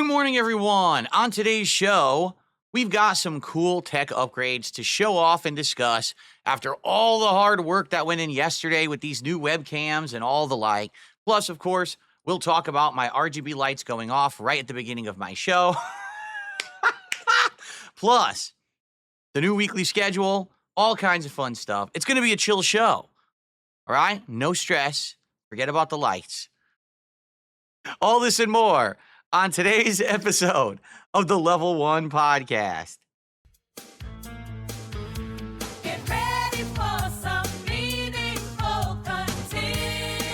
Good morning, everyone. On today's show, we've got some cool tech upgrades to show off and discuss after all the hard work that went in yesterday with these new webcams and all the like. Plus, of course, we'll talk about my RGB lights going off right at the beginning of my show. Plus, the new weekly schedule, all kinds of fun stuff. It's going to be a chill show. All right? No stress. Forget about the lights. All this and more on today's episode of the Level 1 Podcast. Get ready for some meaningful content,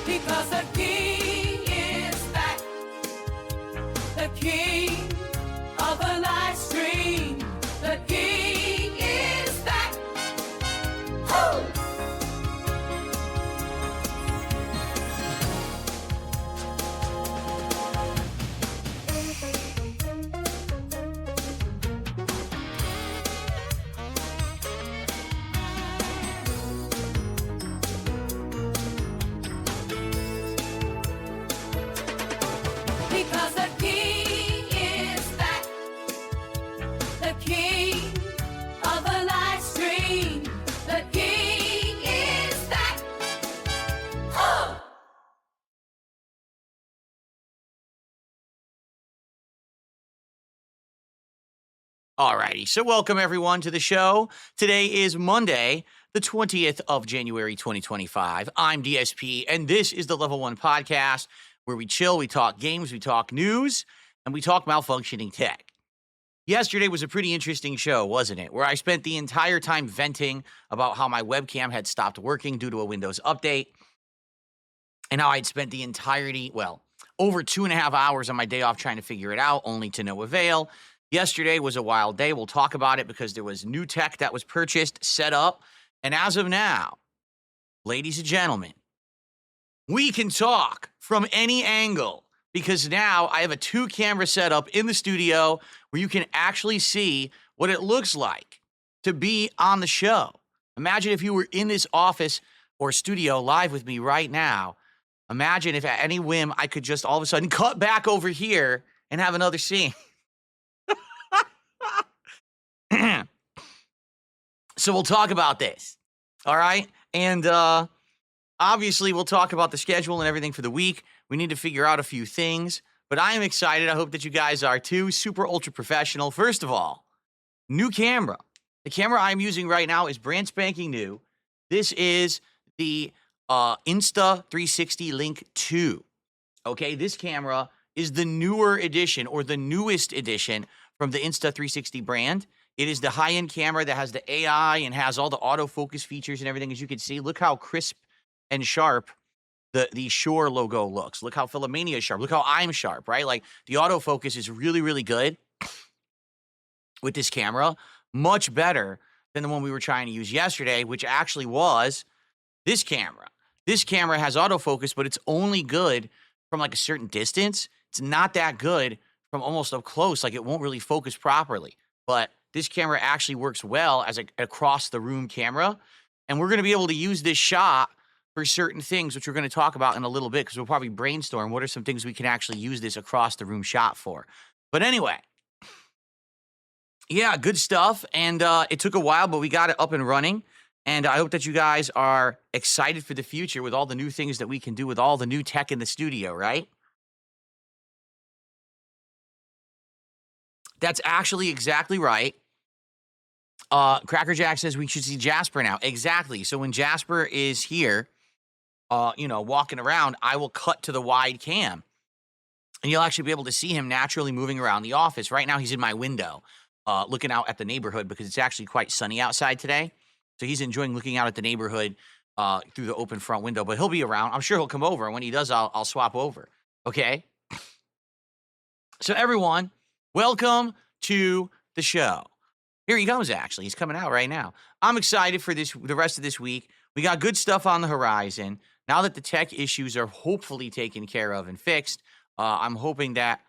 because the king is back, the king of the live stream, the king is back. Woo! Because the king is back, the king of the live stream, the king is back. Oh! Alrighty, so welcome everyone to the show. Today is Monday, the 20th of January, 2025. I'm DSP, and this is the Level 1 Podcast, where we chill, we talk games, we talk news, and we talk malfunctioning tech. Yesterday was a pretty interesting show, wasn't it? Where I spent the entire time venting about how my webcam had stopped working due to a Windows update, and how I'd spent the entirety, over 2.5 hours on my day off trying to figure it out, only to no avail. Yesterday was a wild day. We'll talk about it because there was new tech that was purchased, set up, and as of now, ladies and gentlemen, we can talk from any angle because now I have a 2-camera setup in the studio where you can actually see what it looks like to be on the show. Imagine if you were in this office or studio live with me right now. Imagine if at any whim I could just all of a sudden cut back over here and have another scene. So we'll talk about this, all right? And obviously, we'll talk about the schedule and everything for the week. We need to figure out a few things, but I am excited. I hope that you guys are too. Super ultra professional. First of all, new camera. The camera I'm using right now is brand spanking new. This is the Insta360 Link 2. Okay, this camera is the newer edition or the newest edition from the Insta360 brand. It is the high-end camera that has the AI and has all the autofocus features and everything. As you can see, look how crisp and sharp the Shure logo looks. Look how Philomania is sharp. Look how I'm sharp, right? Like, the autofocus is really, really good with this camera. Much better than the one we were trying to use yesterday, which actually was this camera. This camera has autofocus, but it's only good from like a certain distance. It's not that good from almost up close. Like, it won't really focus properly. But this camera actually works well as a across-the-room camera. And we're going to be able to use this shot for certain things, which we're going to talk about in a little bit, because we'll probably brainstorm what are some things we can actually use this across-the-room shot for. But anyway, yeah, good stuff. And it took a while, but we got it up and running. And I hope that you guys are excited for the future with all the new things that we can do with all the new tech in the studio, right? That's actually exactly right. Cracker Jack says we should see Jasper now. Exactly. So when Jasper is here, walking around, I will cut to the wide cam. And you'll actually be able to see him naturally moving around the office. Right now, he's in my window, looking out at the neighborhood because it's actually quite sunny outside today. So he's enjoying looking out at the neighborhood through the open front window. But he'll be around. I'm sure he'll come over. And when he does, I'll swap over. Okay? So everyone, welcome to the show. Here he comes, actually. He's coming out right now. I'm excited for the rest of this week. We got good stuff on the horizon. Now that the tech issues are hopefully taken care of and fixed, I'm hoping that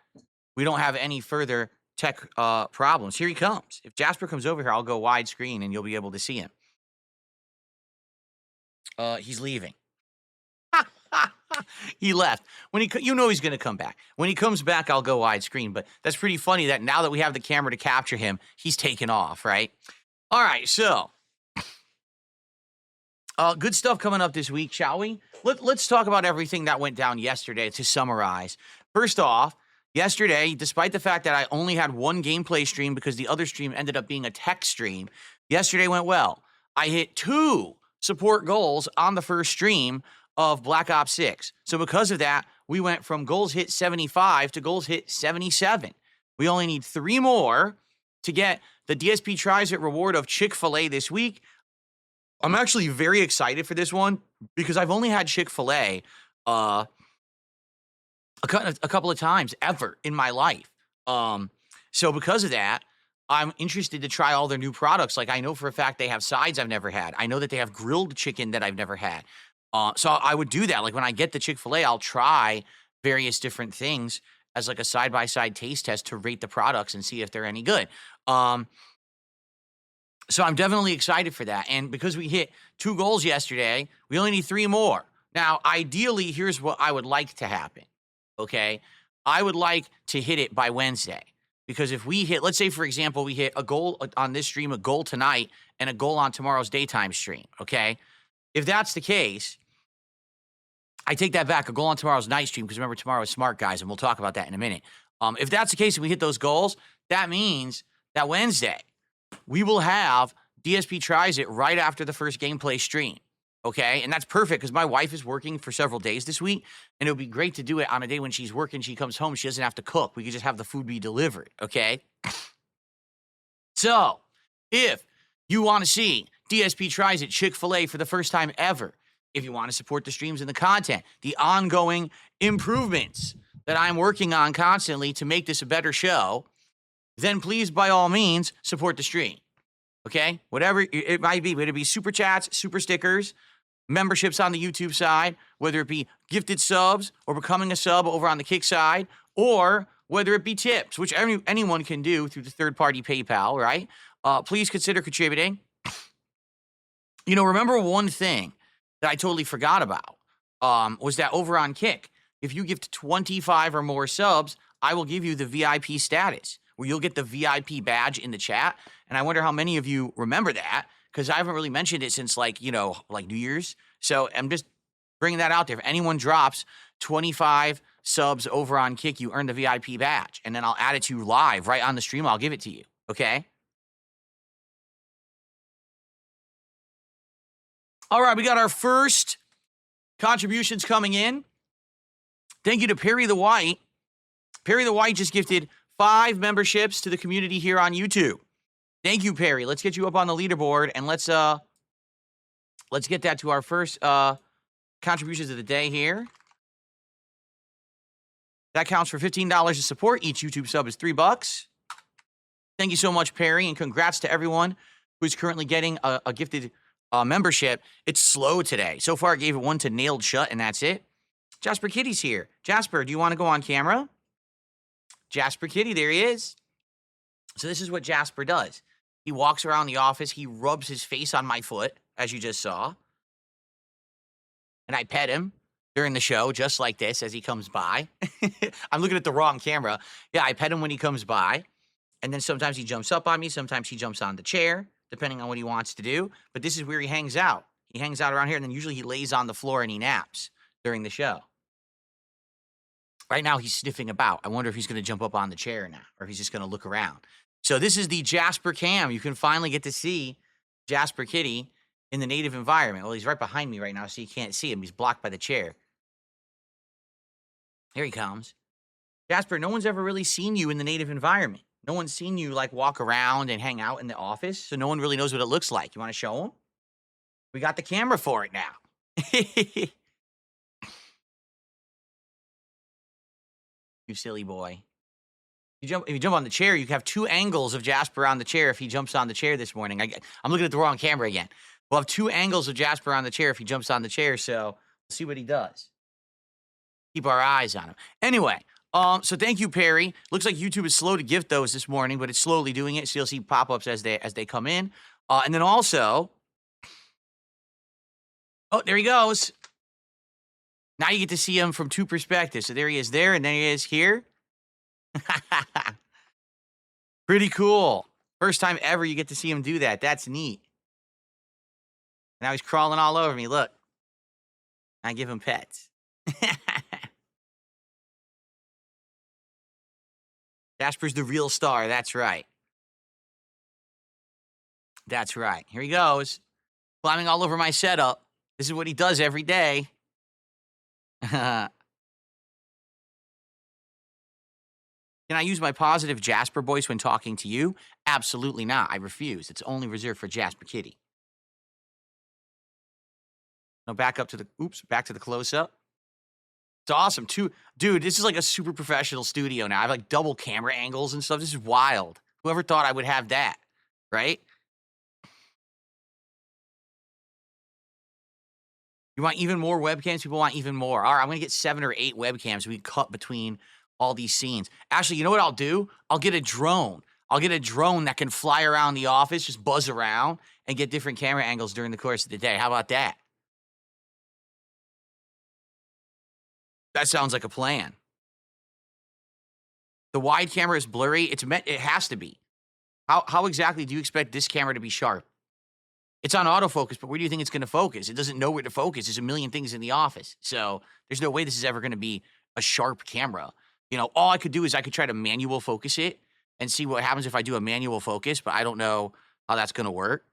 we don't have any further tech problems. Here he comes. If Jasper comes over here, I'll go widescreen and you'll be able to see him. He's leaving. He left. You know he's going to come back. When he comes back, I'll go widescreen. But that's pretty funny that now that we have the camera to capture him, he's taken off, right? All right, so good stuff coming up this week, shall we? Let's talk about everything that went down yesterday to summarize. First off, yesterday, despite the fact that I only had one gameplay stream because the other stream ended up being a tech stream, yesterday went well. I hit 2 support goals on the first stream of Black Ops 6. So because of that, we went from goals hit 75 to goals hit 77. We only need 3 more to get the DSP Tries It reward of Chick-fil-A this week. I'm actually very excited for this one because I've only had Chick-fil-A a couple of times ever in my life. So because of that, I'm interested to try all their new products. Like I know for a fact they have sides I've never had. I know that they have grilled chicken that I've never had. So I would do that. Like when I get the Chick-fil-A, I'll try various different things as like a side-by-side taste test to rate the products and see if they're any good. So I'm definitely excited for that. And because we hit 2 goals yesterday, we only need 3 more. Now, ideally, here's what I would like to happen, okay? I would like to hit it by Wednesday. Because if we hit, let's say, for example, we hit a goal on this stream, a goal tonight, and a goal on tomorrow's daytime stream, okay? If that's the case, I take that back, a goal on tomorrow's night stream, because remember, tomorrow is Smart Guys, and we'll talk about that in a minute. If that's the case and we hit those goals, that means that Wednesday, we will have DSP Tries It right after the first gameplay stream, okay? And that's perfect because my wife is working for several days this week, and it would be great to do it on a day when she's working, she comes home, she doesn't have to cook. We could just have the food be delivered, okay? So, if you want to see DSP Tries It Chick-fil-A for the first time ever, if you want to support the streams and the content, the ongoing improvements that I'm working on constantly to make this a better show, then please, by all means, support the stream, okay? Whatever it might be, whether it be super chats, super stickers, memberships on the YouTube side, whether it be gifted subs or becoming a sub over on the Kick side, or whether it be tips, which anyone can do through the third-party PayPal, right? Please consider contributing. You know, remember one thing that I totally forgot about was that over on Kick, if you gift 25 or more subs, I will give you the VIP status, where you'll get the VIP badge in the chat. And I wonder how many of you remember that, because I haven't really mentioned it since like New Year's. So I'm just bringing that out there. If anyone drops 25 subs over on Kick, you earn the VIP badge. And then I'll add it to you live right on the stream. I'll give it to you, okay? All right, we got our first contributions coming in. Thank you to Perry the White. Perry the White just gifted 5 memberships to the community here on YouTube. Thank you, Perry. Let's get you up on the leaderboard and let's get that to our first contributions of the day here. That counts for $15 to support. Each YouTube sub is $3. Thank you so much, Perry, and congrats to everyone who's currently getting a gifted membership. It's slow today. So far, I gave it 1 to Nailed Shut, and that's it. Jasper Kitty's here. Jasper, do you want to go on camera? Jasper Kitty, there he is. So this is what Jasper does. He walks around the office. He rubs his face on my foot, as you just saw. And I pet him during the show, just like this, as he comes by. I'm looking at the wrong camera. Yeah, I pet him when he comes by. And then sometimes he jumps up on me. Sometimes he jumps on the chair, depending on what he wants to do. But this is where he hangs out. He hangs out around here, and then usually he lays on the floor and he naps during the show. Right now, he's sniffing about. I wonder if he's going to jump up on the chair now, or if he's just going to look around. So this is the Jasper cam. You can finally get to see Jasper Kitty in the native environment. Well, he's right behind me right now, so you can't see him. He's blocked by the chair. Here he comes. Jasper, no one's ever really seen you in the native environment. No one's seen you, like, walk around and hang out in the office, so no one really knows what it looks like. You want to show them? We got the camera for it now. You silly boy. If you jump on the chair, you have 2 angles of Jasper on the chair if he jumps on the chair this morning. I'm looking at the wrong camera again. We'll have 2 angles of Jasper on the chair if he jumps on the chair, so we'll see what he does. Keep our eyes on him. Anyway, so thank you, Perry. Looks like YouTube is slow to gift those this morning, but it's slowly doing it, so you'll see pop-ups as they come in. And then also, oh, there he goes. Now you get to see him from two perspectives. So there he is there, and then he is here. Pretty cool. First time ever you get to see him do that. That's neat. Now he's crawling all over me. Look. I give him pets. Jasper's the real star. That's right. That's right. Here he goes. Climbing all over my setup. This is what he does every day. Can I use my positive Jasper voice when talking to you? Absolutely not. I refuse. It's only reserved for Jasper Kitty. No, back up to the, back to the close-up. It's awesome, too. Dude, this is like a super professional studio now. I have like double camera angles and stuff. This is wild. Whoever thought I would have that, right? You want even more webcams? People want even more. All right, I'm going to get 7 or 8 webcams so we can cut between all these scenes. Actually, you know what I'll do? I'll get a drone. I'll get a drone that can fly around the office, just buzz around, and get different camera angles during the course of the day. How about that? That sounds like a plan. The wide camera is blurry. It has to be. How exactly do you expect this camera to be sharp? It's on autofocus, but where do you think it's going to focus? It doesn't know where to focus. There's a million things in the office. So there's no way this is ever going to be a sharp camera. You know, all I could do is I could try to manual focus it and see what happens if I do a manual focus, but I don't know how that's going to work.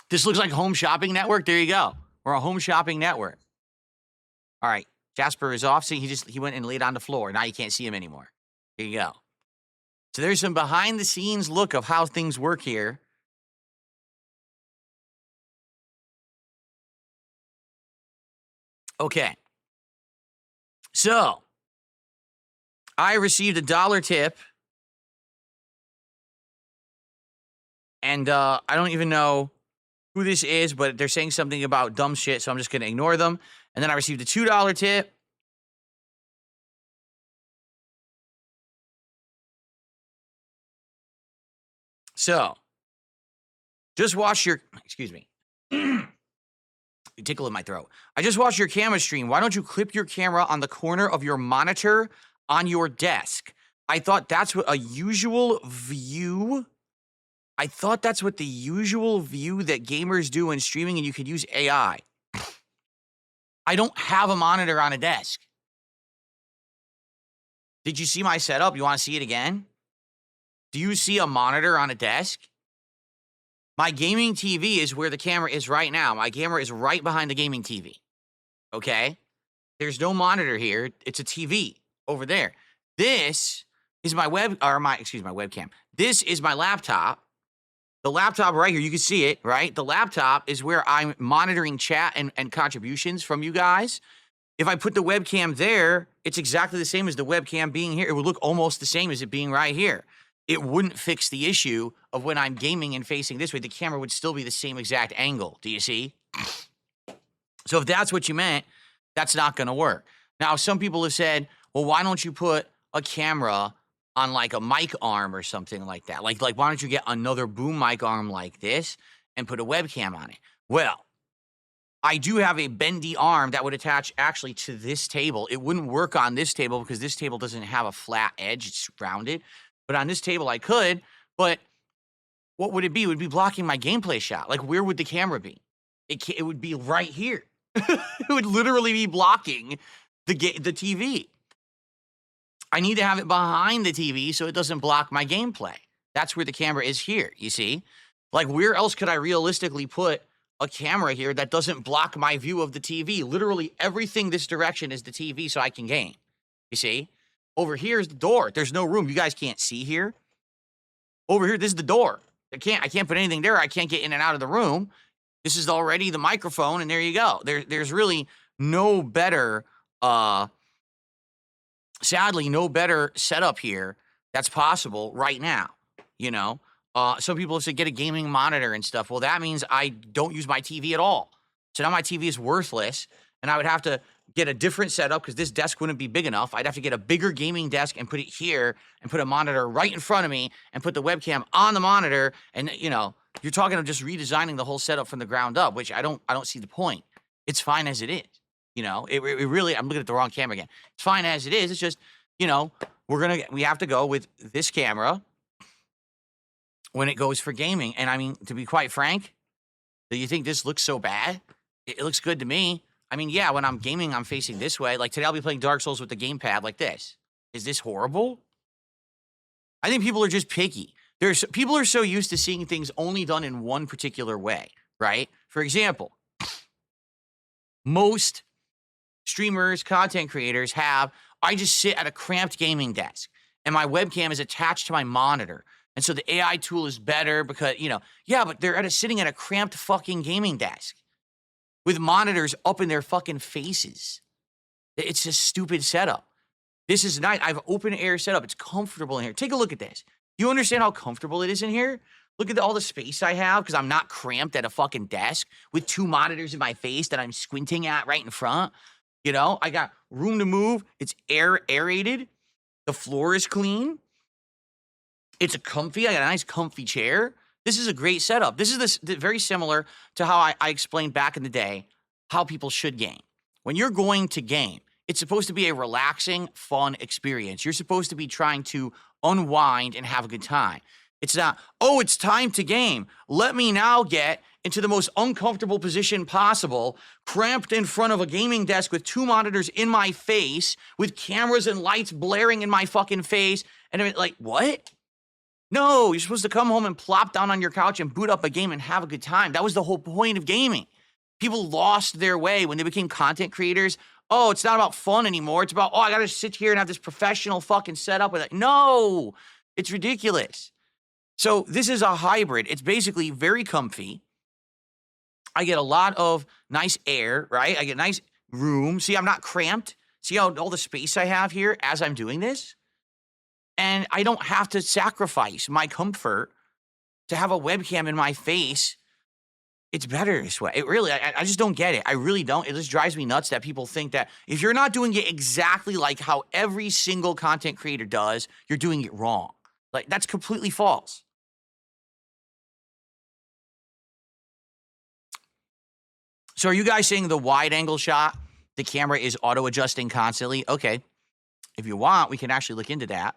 This looks like Home Shopping Network. There you go. We're a Home Shopping Network. All right. Jasper is off. See, he went and laid on the floor. Now you can't see him anymore. Here you go. So there's some behind the scenes look of how things work here. Okay. So I received a $1 tip. And I don't even know who this is, but they're saying something about dumb shit, so I'm just going to ignore them. And then I received a $2 tip. So, just watch your, excuse me. Tickle in my throat. I just watched your camera stream. Why don't you clip your camera on the corner of your monitor on your desk? I thought that's what a usual view. I thought that's what the usual view that gamers do in streaming, and you could use AI. I don't have a monitor on a desk. Did you see my setup? You want to see it again? Do you see a monitor on a desk? My gaming TV is where the camera is right now. My camera is right behind the gaming TV. Okay? There's no monitor here. It's a TV over there. This is my webcam. This is my laptop. The laptop right here, you can see it, right? The laptop is where I'm monitoring chat and contributions from you guys. If I put the webcam there, it's exactly the same as the webcam being here. It would look almost the same as it being right here. It wouldn't fix the issue of when I'm gaming and facing this way. The camera would still be the same exact angle. Do you see? So if that's what you meant, that's not going to work. Now, some people have said, well, why don't you put a camera on like a mic arm or something like that? Like why don't you get another boom mic arm like this and put a webcam on it? Well, I do have a bendy arm that would attach actually to this table. It wouldn't work on this table because this table doesn't have a flat edge. It's rounded. But on this table, I could. But what would it be? It would be blocking my gameplay shot. Like, where would the camera be? It would be right here. It would literally be blocking the TV. I need to have it behind the TV so it doesn't block my gameplay. That's where the camera is here, you see? Like, where else could I realistically put a camera here that doesn't block my view of the TV? Literally everything this direction is the TV so I can game, you see? Over here is the door. There's no room. You guys can't see here. Over here, this is the door. I can't put anything there. I can't get in and out of the room. This is already the microphone, and there you go. There's really no better, sadly, no better setup here that's possible right now, you know? Some people have said get a gaming monitor and stuff. Well, that means I don't use my TV at all. So now my TV is worthless, and I would have to get a different setup because this desk wouldn't be big enough. I'd have to get a bigger gaming desk and put it here and put a monitor right in front of me and put the webcam on the monitor. And, you know, you're talking of just redesigning the whole setup from the ground up, which I don't see the point. It's fine as it is. You know, it really, I'm looking at the wrong camera again. It's fine as it is. It's just, you know, we have to go with this camera when it goes for gaming. And I mean, to be quite frank, do you think this looks so bad? It looks good to me. I mean, yeah, when I'm gaming, I'm facing this way. Like today, I'll be playing Dark Souls with the gamepad like this. Is this horrible? I think people are just picky. People are so used to seeing things only done in one particular way, right? For example, most streamers, content creators I just sit at a cramped gaming desk and my webcam is attached to my monitor. And so the AI tool is better because, yeah, but they're sitting at a cramped fucking gaming desk with monitors up in their fucking faces. It's a stupid setup. This is nice. I have open air setup. It's comfortable in here. Take a look at this. You understand how comfortable it is in here? Look at all the space I have because I'm not cramped at a fucking desk with 2 monitors in my face that I'm squinting at right in front. I got room to move. It's aerated. The floor is clean. It's comfy. I got a nice comfy chair. This is a great setup. This is very similar to how I explained back in the day how people should game. When you're going to game, it's supposed to be a relaxing, fun experience. You're supposed to be trying to unwind and have a good time. It's not, oh, it's time to game. Let me now get into the most uncomfortable position possible, cramped in front of a gaming desk with 2 monitors in my face, with cameras and lights blaring in my fucking face. And I'm like, what? No, you're supposed to come home and plop down on your couch and boot up a game and have a good time. That was the whole point of gaming. People lost their way when they became content creators. Oh, it's not about fun anymore. It's about, I got to sit here and have this professional fucking setup with it. No, it's ridiculous. So this is a hybrid. It's basically very comfy. I get a lot of nice air, right? I get nice room. See, I'm not cramped. See how all the space I have here as I'm doing this? And I don't have to sacrifice my comfort to have a webcam in my face. It's better this way. It really, I just don't get it. I really don't. It just drives me nuts that people think that if you're not doing it exactly like how every single content creator does, you're doing it wrong. Like, that's completely false. So are you guys saying the wide angle shot, the camera is auto adjusting constantly? Okay. If you want, we can actually look into that.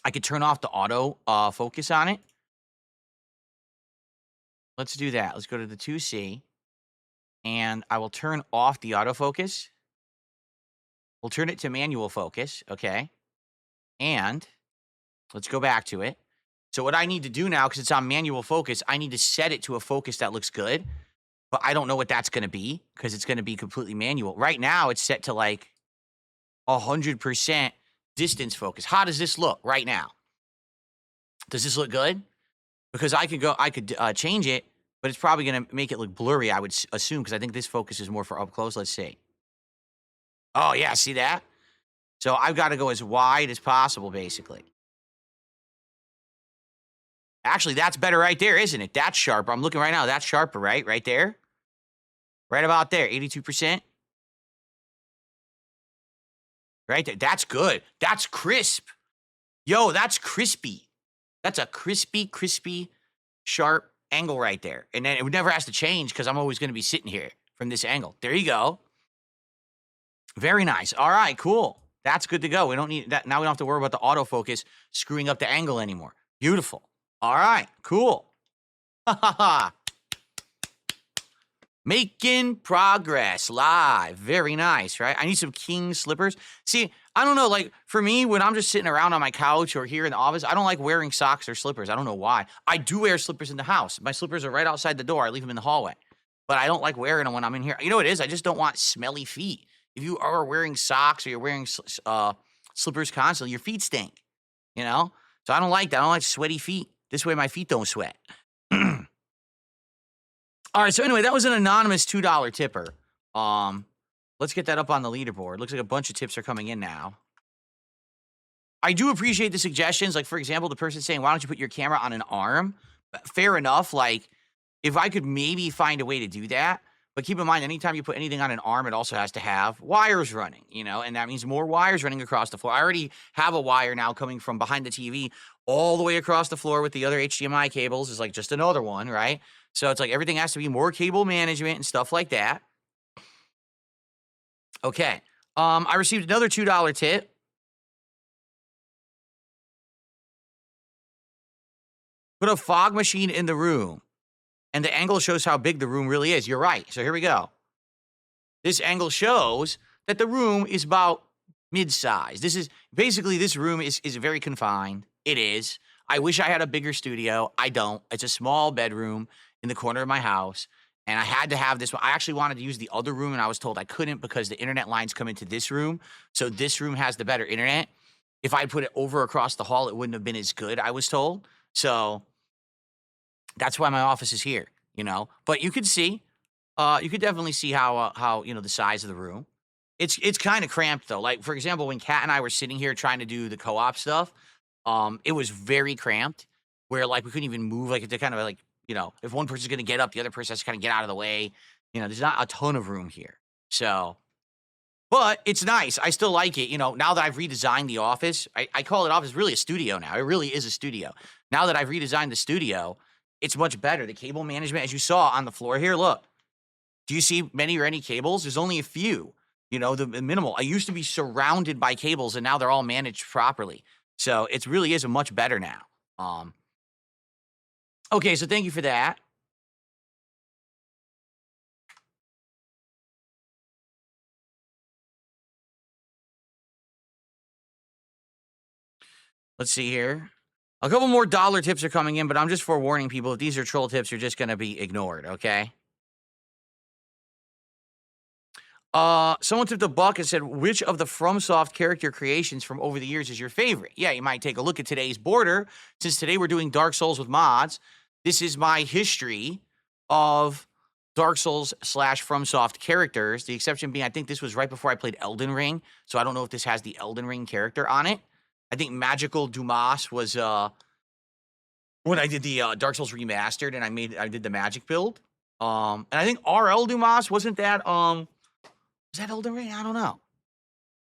I could turn off the auto focus on it. Let's do that. Let's go to the 2C. And I will turn off the autofocus. We'll turn it to manual focus, okay? And let's go back to it. So what I need to do now, because it's on manual focus, I need to set it to a focus that looks good. But I don't know what that's going to be because it's going to be completely manual. Right now, it's set to like 100% distance focus. How does this look right now? Does this look good? Because I could change it, but it's probably going to make it look blurry, I would assume, because I think this focus is more for up close. Let's see. Oh, yeah, see that? So I've got to go as wide as possible, basically. Actually, that's better right there, isn't it? That's sharper. I'm looking right now. That's sharper, right? Right there? Right about there, 82%. Right there. That's good. That's crisp. Yo, that's crispy. That's a crispy, sharp angle right there. And then it never has to change because I'm always going to be sitting here from this angle. There you go. Very nice. All right, cool. That's good to go. We don't need that. Now we don't have to worry about the autofocus screwing up the angle anymore. Beautiful. All right, cool. Ha ha ha. Making progress live. Very nice, right? I need some king slippers. See, I don't know, like for me, when I'm just sitting around on my couch or here in the office, I don't like wearing socks or slippers. I don't know why. I do wear slippers in the house. My slippers are right outside the door. I leave them in the hallway. But I don't like wearing them when I'm in here. You know what it is? I just don't want smelly feet. If you are wearing socks or you're wearing slippers constantly, your feet stink, you know? So I don't like that. I don't like sweaty feet. This way my feet don't sweat. All right, so anyway, that was an anonymous $2 tipper. Let's get that up on the leaderboard. Looks like a bunch of tips are coming in now. I do appreciate the suggestions. Like, for example, the person saying, why don't you put your camera on an arm? Fair enough. Like, if I could maybe find a way to do that. But keep in mind, anytime you put anything on an arm, it also has to have wires running, you know, and that means more wires running across the floor. I already have a wire now coming from behind the TV all the way across the floor with the other HDMI cables is like just another one, right? So it's like everything has to be more cable management and stuff like that. Okay. I received another $2 tip. Put a fog machine in the room, and the angle shows how big the room really is. You're right. So here we go. This angle shows that the room is about mid-size. This is basically, this room is very confined. It is. I wish I had a bigger studio. I don't. It's a small bedroom in the corner of my house, and I had to have this one. I actually wanted to use the other room, and I was told I couldn't because the internet lines come into this room. So this room has the better internet. If I put it over across the hall, it wouldn't have been as good, I was told. So that's why my office is here, you know. But you could see, you could definitely see how you know, the size of the room. It's kind of cramped though. Like, for example, when Kat and I were sitting here trying to do the co-op stuff, it was very cramped where like we couldn't even move. Like, it's kind of like, you know, if one person's gonna get up, the other person has to kind of get out of the way. You know, there's not a ton of room here. So, but it's nice. I still like it. You know, now that I've redesigned the office, I call it office, really a studio now. It really is a studio. Now that I've redesigned the studio, it's much better. The cable management, as you saw on the floor here, look. Do you see many or any cables? There's only a few, you know, the minimal. I used to be surrounded by cables, and now they're all managed properly. So it really is a much better now. Okay, so thank you for that. Let's see here. A couple more dollar tips are coming in, but I'm just forewarning people, if these are troll tips, you're just going to be ignored, okay? Someone tipped a buck and said, which of the FromSoft character creations from over the years is your favorite? Yeah, you might take a look at today's border. Since today we're doing Dark Souls with mods, this is my history of Dark Souls / FromSoft characters. The exception being, I think this was right before I played Elden Ring, so I don't know if this has the Elden Ring character on it. I think Magical Dumas was when I did the Dark Souls Remastered, and I did the magic build. And I think RL Dumas, wasn't that is that Elden Ring? I don't know.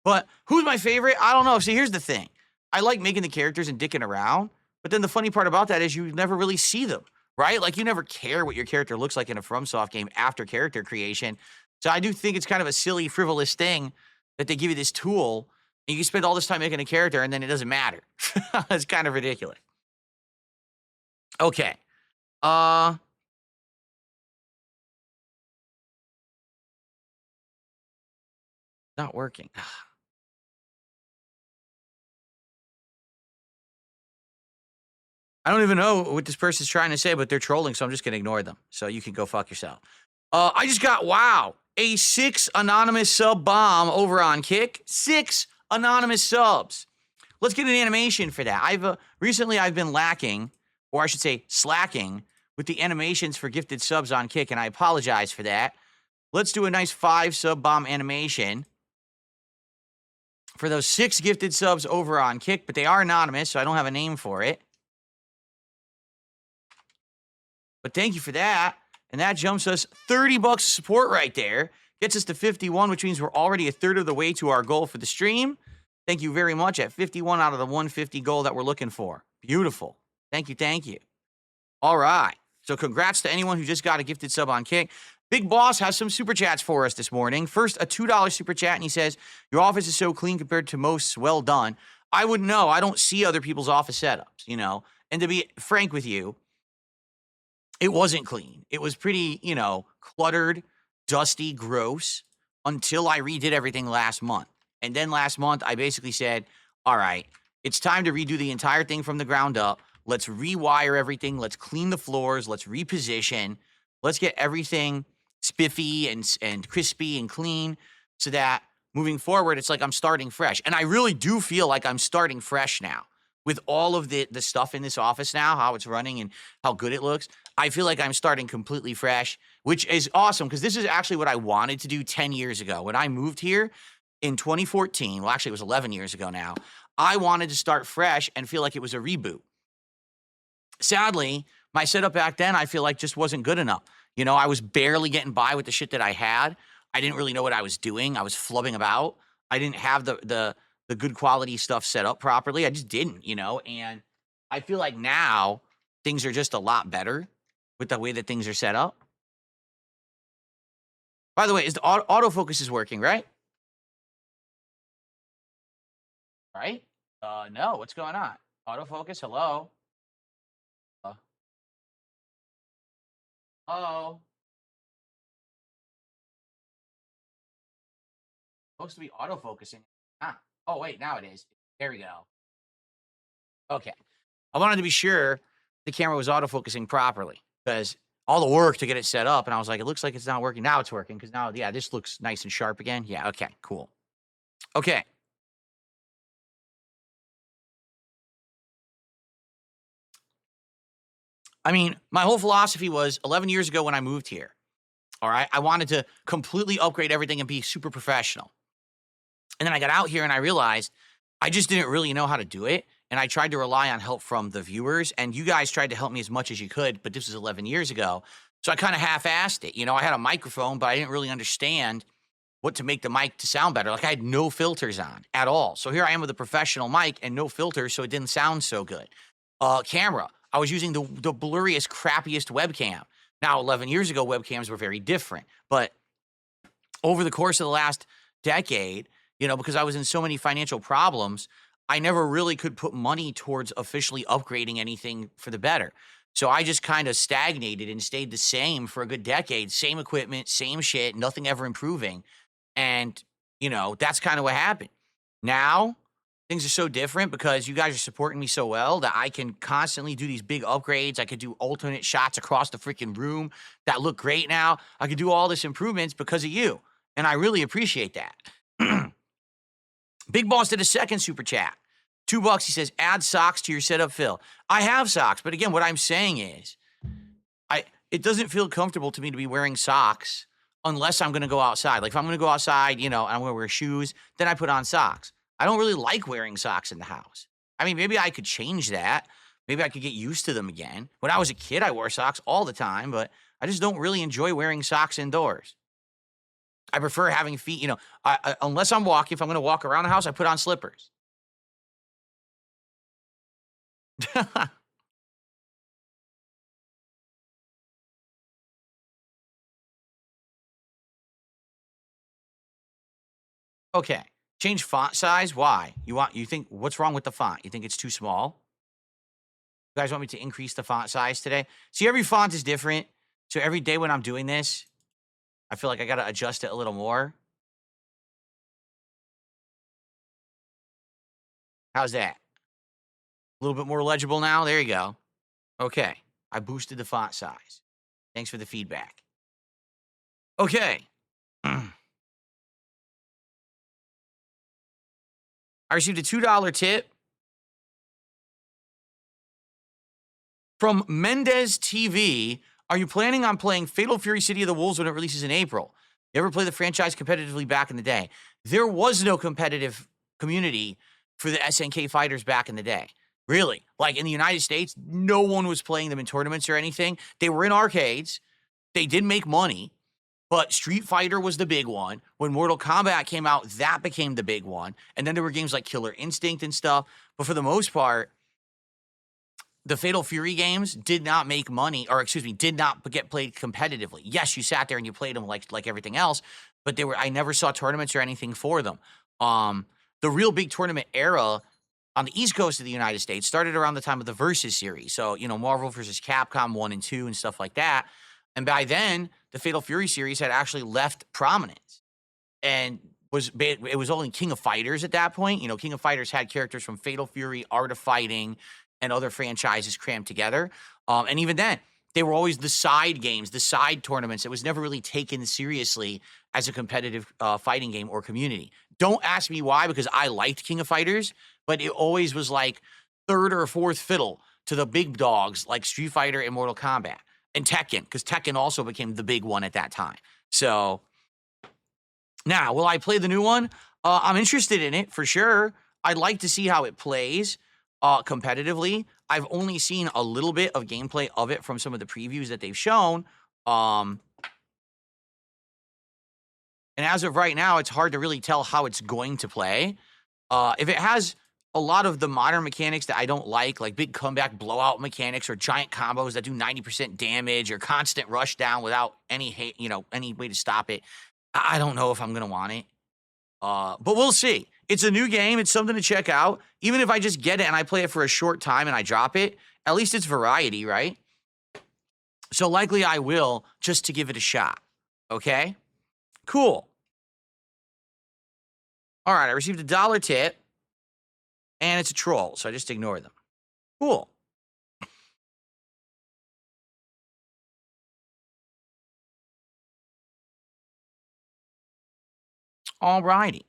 But who's my favorite? I don't know. See, here's the thing. I like making the characters and dicking around, but then the funny part about that is you never really see them, right? Like, you never care what your character looks like in a FromSoft game after character creation. So I do think it's kind of a silly, frivolous thing that they give you this tool, and you spend all this time making a character, and then it doesn't matter. It's kind of ridiculous. Okay. Not working. I don't even know what this person's trying to say, but they're trolling, so I'm just gonna ignore them. So you can go fuck yourself. I just got, wow, a 6 anonymous sub bomb over on Kick. 6 anonymous subs. Let's get an animation for that. Recently I've been lacking, or I should say slacking, with the animations for gifted subs on Kick, and I apologize for that. Let's do a nice 5 sub bomb animation for those 6 gifted subs over on Kick, but they are anonymous, so I don't have a name for it. But thank you for that. And that jumps us $30 of support right there. Gets us to 51, which means we're already a third of the way to our goal for the stream. Thank you very much. At 51 out of the 150 goal that we're looking for. Beautiful. Thank you, thank you. All right. So congrats to anyone who just got a gifted sub on Kick. Big Boss has some super chats for us this morning. First, a $2 super chat, and he says, your office is so clean compared to most. Well done. I wouldn't know. I don't see other people's office setups, you know. And to be frank with you, it wasn't clean. It was pretty, you know, cluttered, dusty, gross until I redid everything last month. And then last month, I basically said, all right, it's time to redo the entire thing from the ground up. Let's rewire everything. Let's clean the floors. Let's reposition. Let's get everything spiffy and crispy and clean so that moving forward, it's like I'm starting fresh. And I really do feel like I'm starting fresh now. With all of the stuff in this office now, how it's running and how good it looks, I feel like I'm starting completely fresh, which is awesome because this is actually what I wanted to do 10 years ago. When I moved here in 2014, well, actually it was 11 years ago now, I wanted to start fresh and feel like it was a reboot. Sadly, my setup back then, I feel like just wasn't good enough. You know, I was barely getting by with the shit that I had. I didn't really know what I was doing. I was flubbing about. I didn't have the good quality stuff set up properly. I just didn't, you know, and I feel like now things are just a lot better with the way that things are set up. By the way, is the autofocus is working, right? right? No, what's going on? Autofocus, hello? Uh, hello? Supposed to be autofocusing. Ah. Oh, wait, now it is. There we go. Okay. I wanted to be sure the camera was autofocusing properly because all the work to get it set up, and I was like, it looks like it's not working. Now it's working because now, yeah, this looks nice and sharp again. Yeah, okay, cool. Okay. I mean, my whole philosophy was 11 years ago when I moved here. All right. I wanted to completely upgrade everything and be super professional. And then I got out here and I realized I just didn't really know how to do it. And I tried to rely on help from the viewers, and you guys tried to help me as much as you could, but this was 11 years ago. So I kind of half-assed it. You know, I had a microphone, but I didn't really understand what to make the mic to sound better. Like I had no filters on at all. So here I am with a professional mic and no filters, so it didn't sound so good. Camera, I was using the blurriest, crappiest webcam. Now, 11 years ago, webcams were very different, but over the course of the last decade, you know, because I was in so many financial problems, I never really could put money towards officially upgrading anything for the better. So I just kind of stagnated and stayed the same for a good decade. Same equipment, same shit, nothing ever improving. And, you know, that's kind of what happened. Now, things are so different because you guys are supporting me so well that I can constantly do these big upgrades. I could do alternate shots across the freaking room that look great now. I could do all this improvements because of you. And I really appreciate that. Big Boss did a second super chat. $2. He says, add socks to your setup, Phil. I have socks, but again, what I'm saying is, it doesn't feel comfortable to me to be wearing socks unless I'm going to go outside. Like if I'm going to go outside, you know, and I'm going to wear shoes, then I put on socks. I don't really like wearing socks in the house. I mean, maybe I could change that. Maybe I could get used to them again. When I was a kid, I wore socks all the time, but I just don't really enjoy wearing socks indoors. I prefer having feet, you know, unless I'm walking, if I'm going to walk around the house, I put on slippers. Okay. Change font size. Why? You think, what's wrong with the font? You think it's too small? You guys want me to increase the font size today? See, every font is different. So every day when I'm doing this, I feel like I got to adjust it a little more. How's that? A little bit more legible now? There you go. Okay. I boosted the font size. Thanks for the feedback. Okay. I received a $2 tip from Mendez TV. Are you planning on playing Fatal Fury City of the Wolves when it releases in April? You ever play the franchise competitively back in the day? There was no competitive community for the SNK fighters back in the day. Really. Like in the United States, no one was playing them in tournaments or anything. They were in arcades. They did make money, but Street Fighter was the big one. When Mortal Kombat came out, that became the big one. And then there were games like Killer Instinct and stuff. But for the most part, the Fatal Fury games did not make money, or excuse me, did not get played competitively. Yes, you sat there and you played them like everything else, but I never saw tournaments or anything for them. The real big tournament era on the East Coast of the United States started around the time of the Versus series. So, you know, Marvel versus Capcom 1 and 2 and stuff like that. And by then, the Fatal Fury series had actually left prominence. And it was only King of Fighters at that point. You know, King of Fighters had characters from Fatal Fury, Art of Fighting, and other franchises crammed together. And even then, they were always the side games, the side tournaments. It was never really taken seriously as a competitive fighting game or community. Don't ask me why, because I liked King of Fighters, but it always was like third or fourth fiddle to the big dogs like Street Fighter and Mortal Kombat. And Tekken, because Tekken also became the big one at that time. So now, will I play the new one? I'm interested in it for sure. I'd like to see how it plays competitively. I've only seen a little bit of gameplay of it from some of the previews that they've shown. And as of right now, it's hard to really tell how it's going to play. If it has a lot of the modern mechanics that I don't like big comeback blowout mechanics or giant combos that do 90% damage or constant rush down without any way to stop it, I don't know if I'm going to want it. But we'll see. It's a new game. It's something to check out. Even if I just get it and I play it for a short time and I drop it, at least it's variety, right? So likely I will, just to give it a shot. Okay? Cool. All right, I received a $1 tip, and it's a troll, so I just ignore them. Cool. All righty.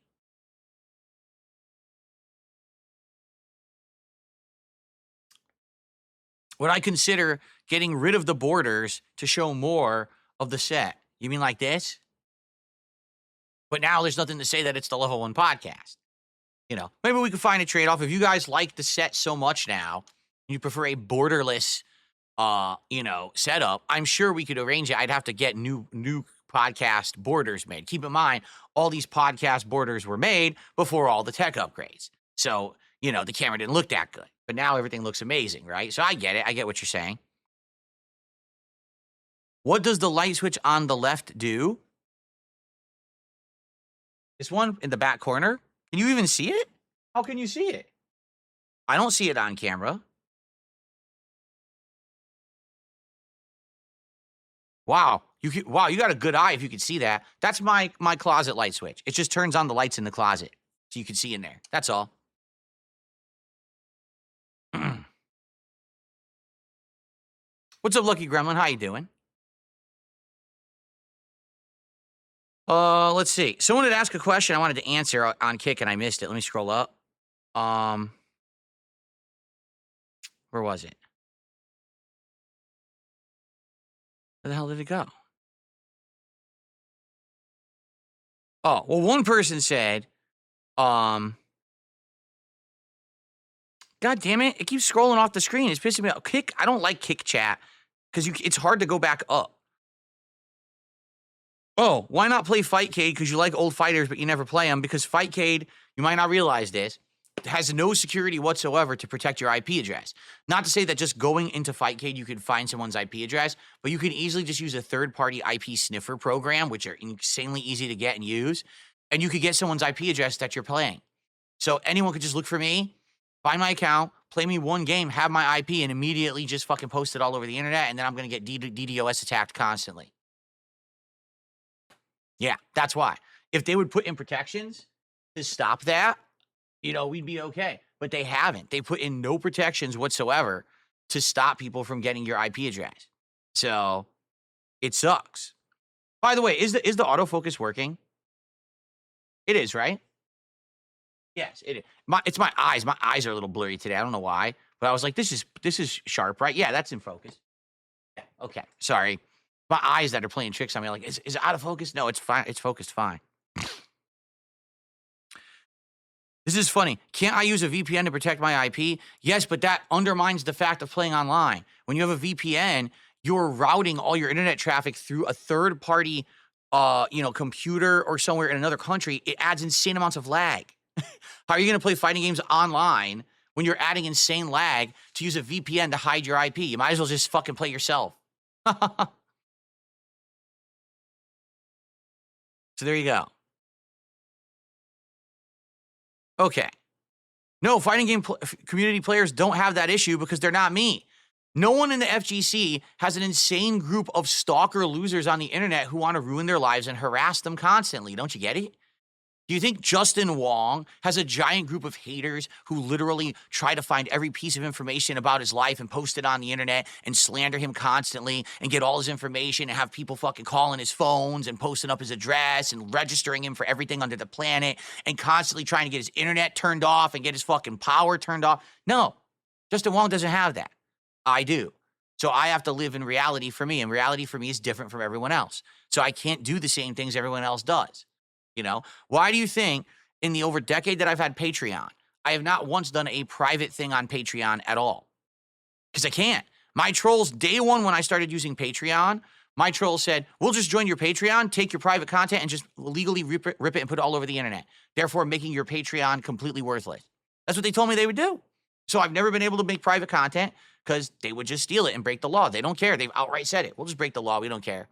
Would I consider getting rid of the borders to show more of the set? You mean like this? But now there's nothing to say that it's the level 1 podcast. You know, maybe we could find a trade-off. If you guys like the set so much now, you prefer a borderless, setup, I'm sure we could arrange it. I'd have to get new podcast borders made. Keep in mind, all these podcast borders were made before all the tech upgrades. So, the camera didn't look that good. But now everything looks amazing, right? So I get it. I get what you're saying. What does the light switch on the left do? This one in the back corner? Can you even see it? How can you see it? I don't see it on camera. Wow. You got a good eye if you can see that. That's my closet light switch. It just turns on the lights in the closet so you can see in there. That's all. What's up, Lucky Gremlin? How you doing? Let's see. Someone had asked a question I wanted to answer on Kick, and I missed it. Let me scroll up. Where was it? Where the hell did it go? Oh, well, one person said, God damn it. It keeps scrolling off the screen. It's pissing me off. Kick, I don't like Kick chat because it's hard to go back up. Oh, why not play Fightcade? Because you like old fighters, but you never play them. Because Fightcade, you might not realize this, has no security whatsoever to protect your IP address. Not to say that just going into Fightcade, you can find someone's IP address, but you can easily just use a third-party IP sniffer program, which are insanely easy to get and use, and you could get someone's IP address that you're playing. So anyone could just look for me, find my account, play me one game, have my IP, and immediately just fucking post it all over the internet, and then I'm going to get DDoS attacked constantly. Yeah, that's why. If they would put in protections to stop that, we'd be okay. But they haven't. They put in no protections whatsoever to stop people from getting your IP address. So it sucks. By the way, is the autofocus working? It is, right? Yes, it is. It's my eyes. My eyes are a little blurry today. I don't know why. But I was like, this is sharp, right? Yeah, that's in focus. Yeah, okay. Sorry. My eyes that are playing tricks on me. Like, is it out of focus? No, it's fine. It's focused fine. This is funny. Can't I use a VPN to protect my IP? Yes, but that undermines the fact of playing online. When you have a VPN, you're routing all your internet traffic through a third-party, computer or somewhere in another country. It adds insane amounts of lag. How are you going to play fighting games online when you're adding insane lag to use a VPN to hide your IP? You might as well just fucking play yourself. So there you go. Okay. No, fighting game community players don't have that issue because they're not me. No one in the FGC has an insane group of stalker losers on the internet who want to ruin their lives and harass them constantly. Don't you get it? Do you think Justin Wong has a giant group of haters who literally try to find every piece of information about his life and post it on the internet and slander him constantly and get all his information and have people fucking calling his phones and posting up his address and registering him for everything under the planet and constantly trying to get his internet turned off and get his fucking power turned off? No, Justin Wong doesn't have that. I do. So I have to live in reality for me, and reality for me is different from everyone else. So I can't do the same things everyone else does. Why do you think in the over decade that I've had Patreon, I have not once done a private thing on Patreon at all? Because I can't. My trolls, day one when I started using Patreon, my trolls said, we'll just join your Patreon, take your private content, and just legally rip it and put it all over the internet, therefore making your Patreon completely worthless. That's what they told me they would do. So I've never been able to make private content because they would just steal it and break the law. They don't care. They've outright said it. We'll just break the law. We don't care.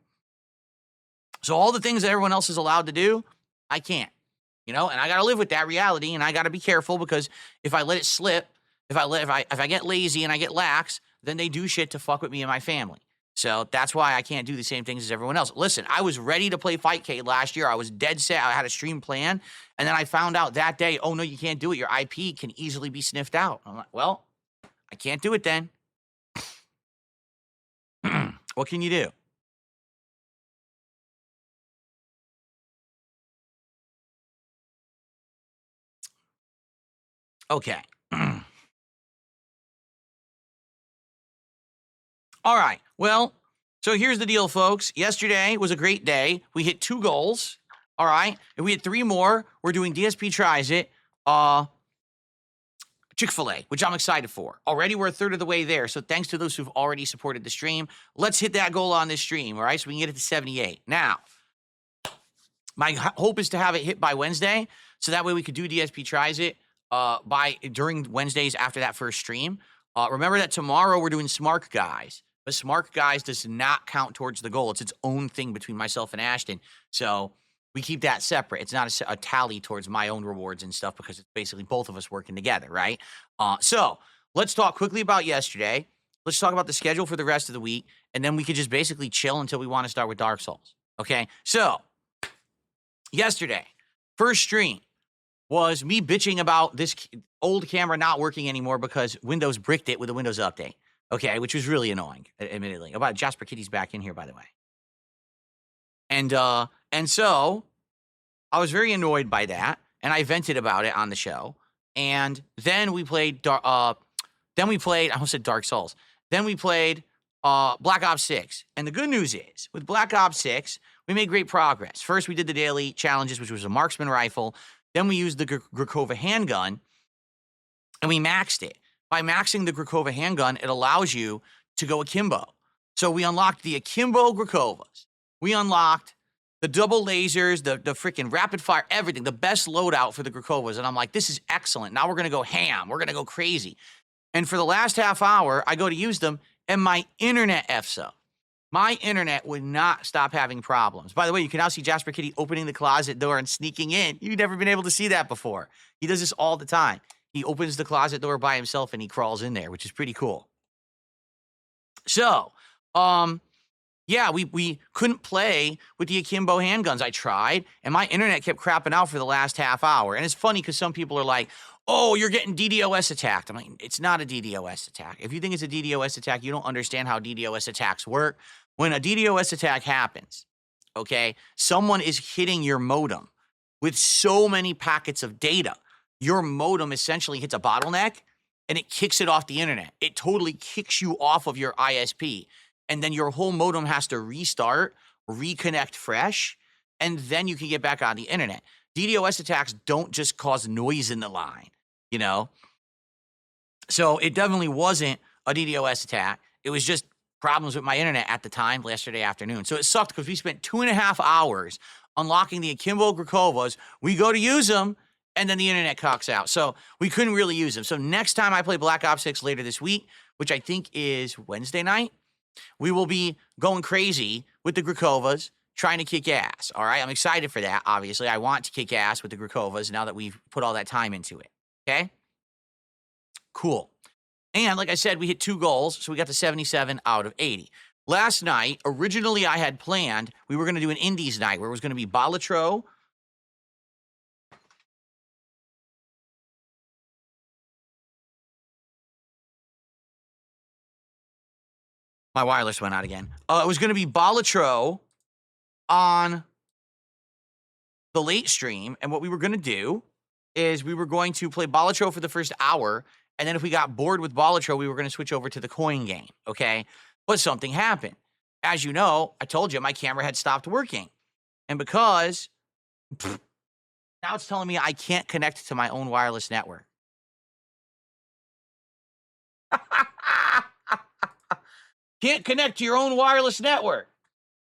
So all the things that everyone else is allowed to do, I can't. you know, and I got to live with that reality, and I got to be careful because if I let it slip, if I get lazy and I get lax, then they do shit to fuck with me and my family. So that's why I can't do the same things as everyone else. Listen, I was ready to play Fightcade last year. I was dead set. I had a stream plan, and then I found out that day, oh no, you can't do it. Your IP can easily be sniffed out. I'm like, well, I can't do it then. What can you do? Okay. All right. Well, so here's the deal, folks. Yesterday was a great day. We hit 2 goals. All right. And we hit 3 more. We're doing DSP Tries It, Chick-fil-A, which I'm excited for. Already we're a third of the way there. So thanks to those who've already supported the stream. Let's hit that goal on this stream. All right. So we can get it to 78. Now, my hope is to have it hit by Wednesday. So that way we could do DSP Tries It during Wednesdays after that first stream. Remember that tomorrow we're doing Smart Guys. But Smart Guys does not count towards the goal. It's its own thing between myself and Ashton. So we keep that separate. It's not a tally towards my own rewards and stuff because it's basically both of us working together, right? So let's talk quickly about yesterday. Let's talk about the schedule for the rest of the week. And then we could just basically chill until we want to start with Dark Souls. Okay? So yesterday, first stream was me bitching about this old camera not working anymore because Windows bricked it with a Windows update. Okay, which was really annoying, admittedly. About Jasper Kitty's back in here, by the way. And so I was very annoyed by that, and I vented about it on the show. And then we played I almost said Dark Souls. Then we played Black Ops 6. And the good news is, with Black Ops 6, we made great progress. First, we did the daily challenges, which was a marksman rifle. Then we used the Grakova handgun, and we maxed it. By maxing the Grakova handgun, it allows you to go akimbo. So we unlocked the akimbo Grakovas. We unlocked the double lasers, the freaking rapid fire, everything, the best loadout for the Grakovas. And I'm like, this is excellent. Now we're going to go ham. We're going to go crazy. And for the last half hour, I go to use them, and my internet F's up. My internet would not stop having problems. By the way, you can now see Jasper Kitty opening the closet door and sneaking in. You've never been able to see that before. He does this all the time. He opens the closet door by himself and he crawls in there, which is pretty cool. So, yeah, we couldn't play with the akimbo handguns. I tried, and my internet kept crapping out for the last half hour. And it's funny because some people are like, oh, you're getting DDoS attacked. I'm like, it's not a DDoS attack. If you think it's a DDoS attack, you don't understand how DDoS attacks work. When a DDoS attack happens, okay, someone is hitting your modem with so many packets of data. Your modem essentially hits a bottleneck and it kicks it off the internet. It totally kicks you off of your ISP. And then your whole modem has to restart, reconnect fresh, and then you can get back on the internet. DDoS attacks don't just cause noise in the line, you know? So it definitely wasn't a DDoS attack. It was just problems with my internet at the time, yesterday afternoon. So it sucked because we spent 2.5 hours unlocking the akimbo Grakovas. We go to use them, and then the internet cocks out. So we couldn't really use them. So next time I play Black Ops 6 later this week, which I think is Wednesday night, we will be going crazy with the Grakovas, trying to kick ass. All right, I'm excited for that, obviously. I want to kick ass with the Grakovas now that we've put all that time into it, okay? Cool. And like I said, we hit 2 goals, so we got to 77 out of 80. Last night, originally I had planned, we were going to do an Indies night where it was going to be Balatro, my wireless went out again. It was going to be Balatro on the late stream, and what we were going to do is we were going to play Balatro for the first hour, and then if we got bored with Balatro, we were going to switch over to the coin game, okay? But something happened. As you know, I told you my camera had stopped working. And because now it's telling me I can't connect to my own wireless network. Can't connect to your own wireless network.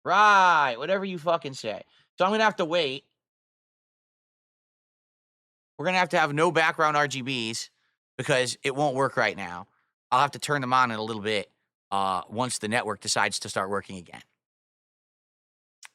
Right, whatever you fucking say. So I'm going to have to wait. We're going to have no background RGBs because it won't work right now. I'll have to turn them on in a little bit once the network decides to start working again.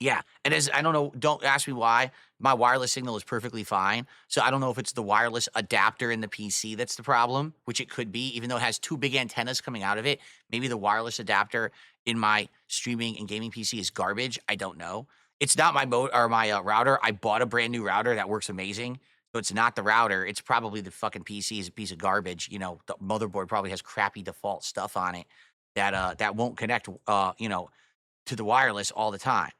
Yeah, and as I don't know, don't ask me why. My wireless signal is perfectly fine. So I don't know if it's the wireless adapter in the PC that's the problem, which it could be, even though it has two big antennas coming out of it. Maybe the wireless adapter in my streaming and gaming PC is garbage. I don't know. It's not my router. I bought a brand new router that works amazing. So it's not the router. It's probably the fucking PC is a piece of garbage. You know, the motherboard probably has crappy default stuff on it that won't connect to the wireless all the time.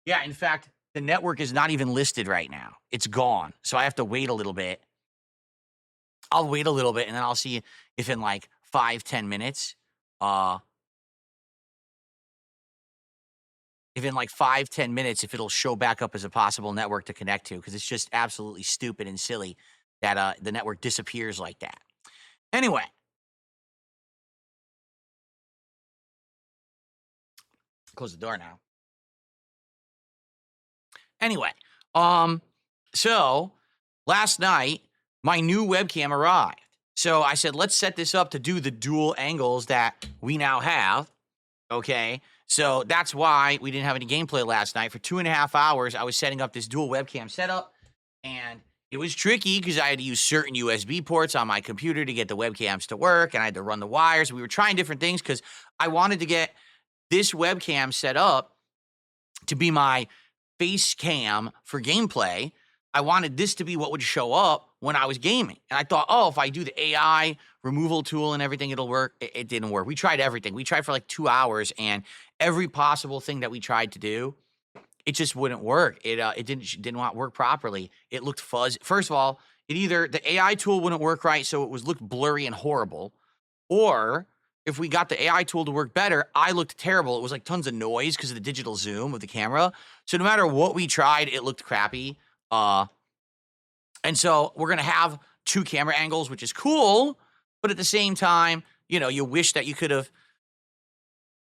Yeah, in fact, the network is not even listed right now. It's gone. So I have to wait a little bit. I'll wait a little bit and then I'll see if in like 5-10 minutes, if it'll show back up as a possible network to connect to, because it's just absolutely stupid and silly that the network disappears like that. Anyway. Close the door now. Anyway, so last night my new webcam arrived. So I said, let's set this up to do the dual angles that we now have. Okay. So that's why we didn't have any gameplay last night. For 2.5 hours, I was setting up this dual webcam setup, and it was tricky because I had to use certain USB ports on my computer to get the webcams to work, and I had to run the wires. We were trying different things because I wanted to get this webcam set up to be my face cam for gameplay. I wanted this to be what would show up when I was gaming. And I thought, oh, if I do the AI removal tool and everything, it'll work. It didn't work. We tried everything. We tried for like 2 hours, and every possible thing that we tried to do, it just wouldn't work. It didn't want to work properly. It looked fuzzy. First of all, the AI tool wouldn't work right, so it looked blurry and horrible. Or if we got the AI tool to work better, I looked terrible. It was like tons of noise because of the digital zoom of the camera. So no matter what we tried, it looked crappy. And so we're going to have 2 camera angles, which is cool. But at the same time, you wish that you could have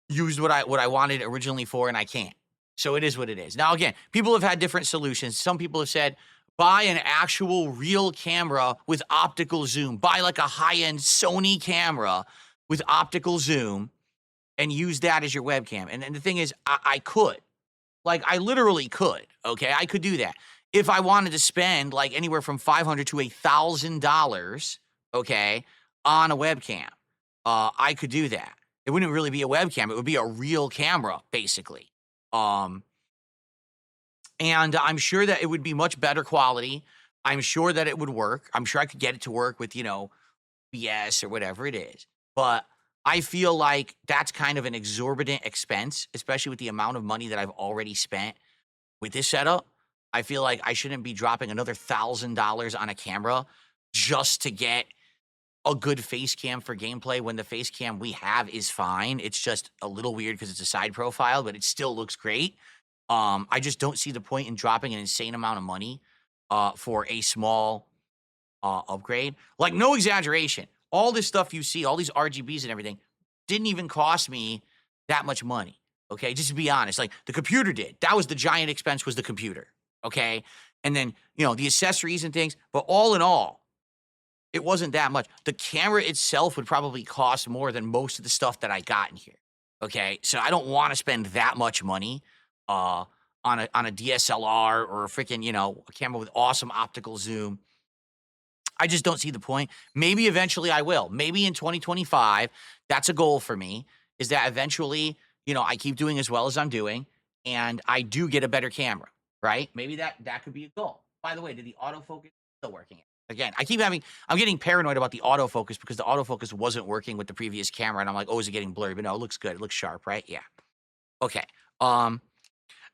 used what I wanted originally for, and I can't. So it is what it is. Now, again, people have had different solutions. Some people have said, buy an actual real camera with optical zoom. Buy like a high-end Sony camera with optical zoom and use that as your webcam. And the thing is, I could. Like, I literally could, okay? I could do that. If I wanted to spend like anywhere from $500 to $1,000, okay, on a webcam, I could do that. It wouldn't really be a webcam. It would be a real camera, basically. And I'm sure that it would be much better quality. I'm sure that it would work. I'm sure I could get it to work with, BS or whatever it is. But I feel like that's kind of an exorbitant expense, especially with the amount of money that I've already spent with this setup. I feel like I shouldn't be dropping another $1,000 on a camera just to get a good face cam for gameplay when the face cam we have is fine. It's just a little weird because it's a side profile, but it still looks great. I just don't see the point in dropping an insane amount of money for a small upgrade. Like, no exaggeration. All this stuff you see, all these RGBs and everything, didn't even cost me that much money. Okay, just to be honest, like the computer did. That was the giant expense, was the computer. Okay, and then the accessories and things. But all in all, it wasn't that much. The camera itself would probably cost more than most of the stuff that I got in here. Okay, so I don't want to spend that much money on a DSLR or a freaking a camera with awesome optical zoom. I just don't see the point. Maybe eventually I will. Maybe in 2025, that's a goal for me, is that eventually, I keep doing as well as I'm doing, and I do get a better camera, right? Maybe that could be a goal. By the way, did the autofocus still working? Again, I'm getting paranoid about the autofocus because the autofocus wasn't working with the previous camera, and I'm like, oh, is it getting blurry? But no, it looks good. It looks sharp, right? Yeah. Okay.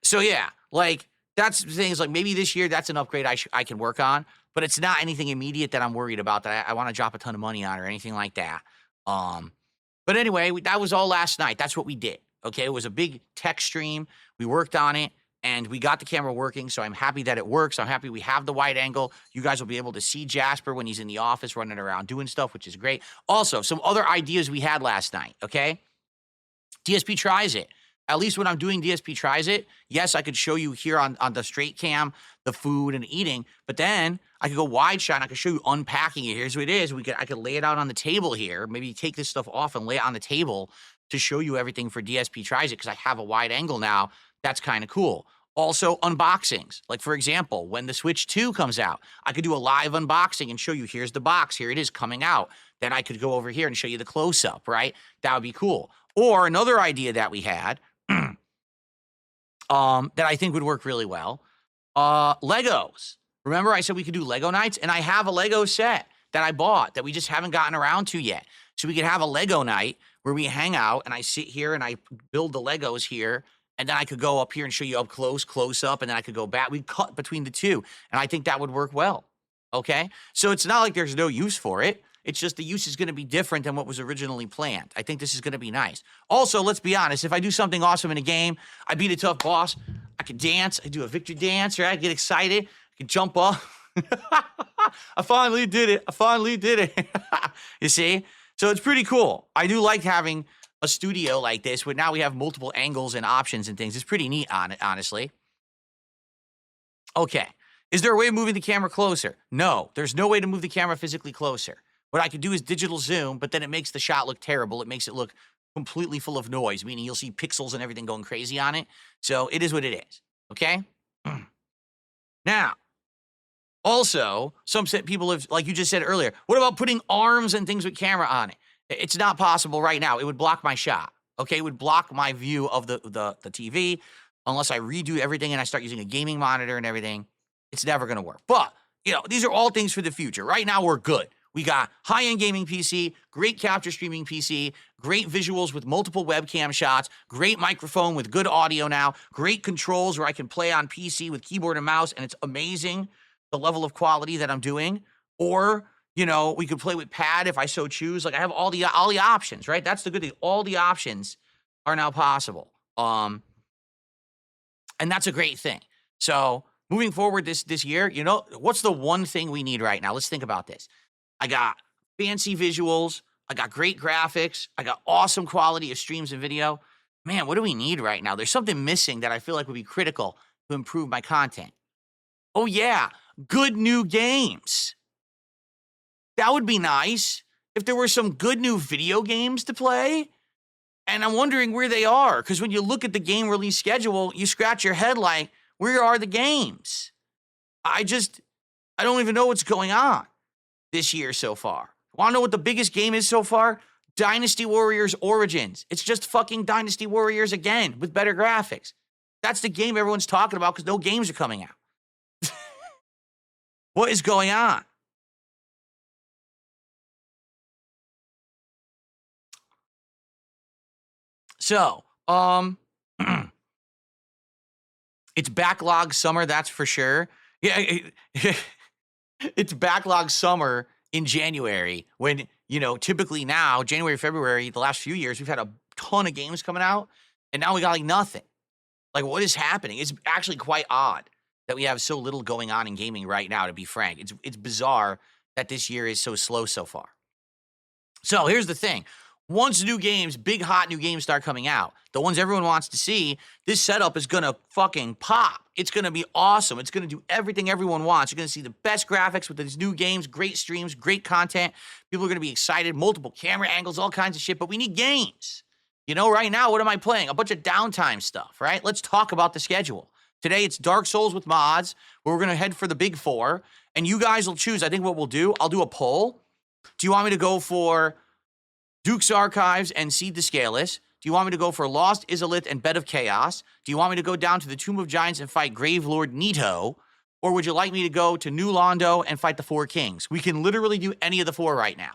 So yeah, like that's the thing, is like maybe this year that's an upgrade I can work on, but it's not anything immediate that I'm worried about that I want to drop a ton of money on or anything like that. But anyway, that was all last night. That's what we did. Okay, it was a big tech stream. We worked on it, and we got the camera working, so I'm happy that it works. I'm happy we have the wide angle. You guys will be able to see Jasper when he's in the office running around doing stuff, which is great. Also, some other ideas we had last night, okay? DSP tries it. At least when I'm doing DSP tries it, yes, I could show you here on the straight cam, the food and eating, but then I could go wide shot and I could show you unpacking it. Here's what it is. I could lay it out on the table here, maybe take this stuff off and lay it on the table to show you everything for DSP tries it, because I have a wide angle now That's kind of cool. Also, unboxings. Like, for example, when the Switch 2 comes out, I could do a live unboxing and show you, here's the box, here it is coming out. Then I could go over here and show you the close-up, right? That would be cool. Or another idea that we had that I think would work really well, Legos. Remember I said we could do Lego nights? And I have a Lego set that I bought that we just haven't gotten around to yet. So we could have a Lego night where we hang out and I sit here and I build the Legos here. And then I could go up here and show you up close up, and then I could go back. We'd cut between the two, and I think that would work well, okay? So it's not like there's no use for it. It's just the use is going to be different than what was originally planned. I think this is going to be nice. Also, let's be honest. If I do something awesome in a game, I beat a tough boss, I could dance. I do a victory dance, right? I get excited. I can jump up. I finally did it. You see? So it's pretty cool. I do like having a studio like this, where now we have multiple angles and options and things. It's pretty neat on it, honestly. Okay. Is there a way of moving the camera closer? No, there's no way to move the camera physically closer. What I could do is digital zoom, but then it makes the shot look terrible. It makes it look completely full of noise, meaning you'll see pixels and everything going crazy on it. So it is what it is. Okay. Now, also, some people have, like you just said earlier, what about putting arms and things with camera on it? It's not possible right now. It would block my shot. Okay, it would block my view of the TV unless I redo everything and I start using a gaming monitor and everything. It's never going to work. But, these are all things for the future. Right now, we're good. We got high-end gaming PC, great capture streaming PC, great visuals with multiple webcam shots, great microphone with good audio now, great controls where I can play on PC with keyboard and mouse, and it's amazing the level of quality that I'm doing. Or we could play with pad if I so choose. Like, I have all the options, right? That's the good thing. All the options are now possible. And that's a great thing. So moving forward this year, what's the one thing we need right now? Let's think about this. I got fancy visuals. I got great graphics. I got awesome quality of streams and video. Man, what do we need right now? There's something missing that I feel like would be critical to improve my content. Oh yeah, good new games. That would be nice if there were some good new video games to play. And I'm wondering where they are, because when you look at the game release schedule, you scratch your head like, where are the games? I don't even know what's going on this year so far. Want to know what the biggest game is so far? Dynasty Warriors Origins. It's just fucking Dynasty Warriors again with better graphics. That's the game everyone's talking about because no games are coming out. What is going on? So, it's backlog summer, that's for sure. Yeah, it's backlog summer in January when, typically now, January, February, the last few years, we've had a ton of games coming out, and now we got nothing. Like, what is happening? It's actually quite odd that we have so little going on in gaming right now, to be frank. It's bizarre that this year is so slow so far. So here's the thing. Once big hot new games start coming out, the ones everyone wants to see, this setup is going to fucking pop. It's going to be awesome. It's going to do everything everyone wants. You're going to see the best graphics with these new games, great streams, great content. People are going to be excited, multiple camera angles, all kinds of shit, but we need games. Right now, what am I playing? A bunch of downtime stuff, right? Let's talk about the schedule. Today, it's Dark Souls with mods, where we're going to head for the big 4, and you guys will choose. I think what we'll do, I'll do a poll. Do you want me to go for Duke's Archives and Seed the Scaleless? Do you want me to go for Lost Izalith and Bed of Chaos? Do you want me to go down to the Tomb of Giants and fight Grave Lord Nito? Or would you like me to go to New Londo and fight the 4 Kings? We can literally do any of the 4 right now.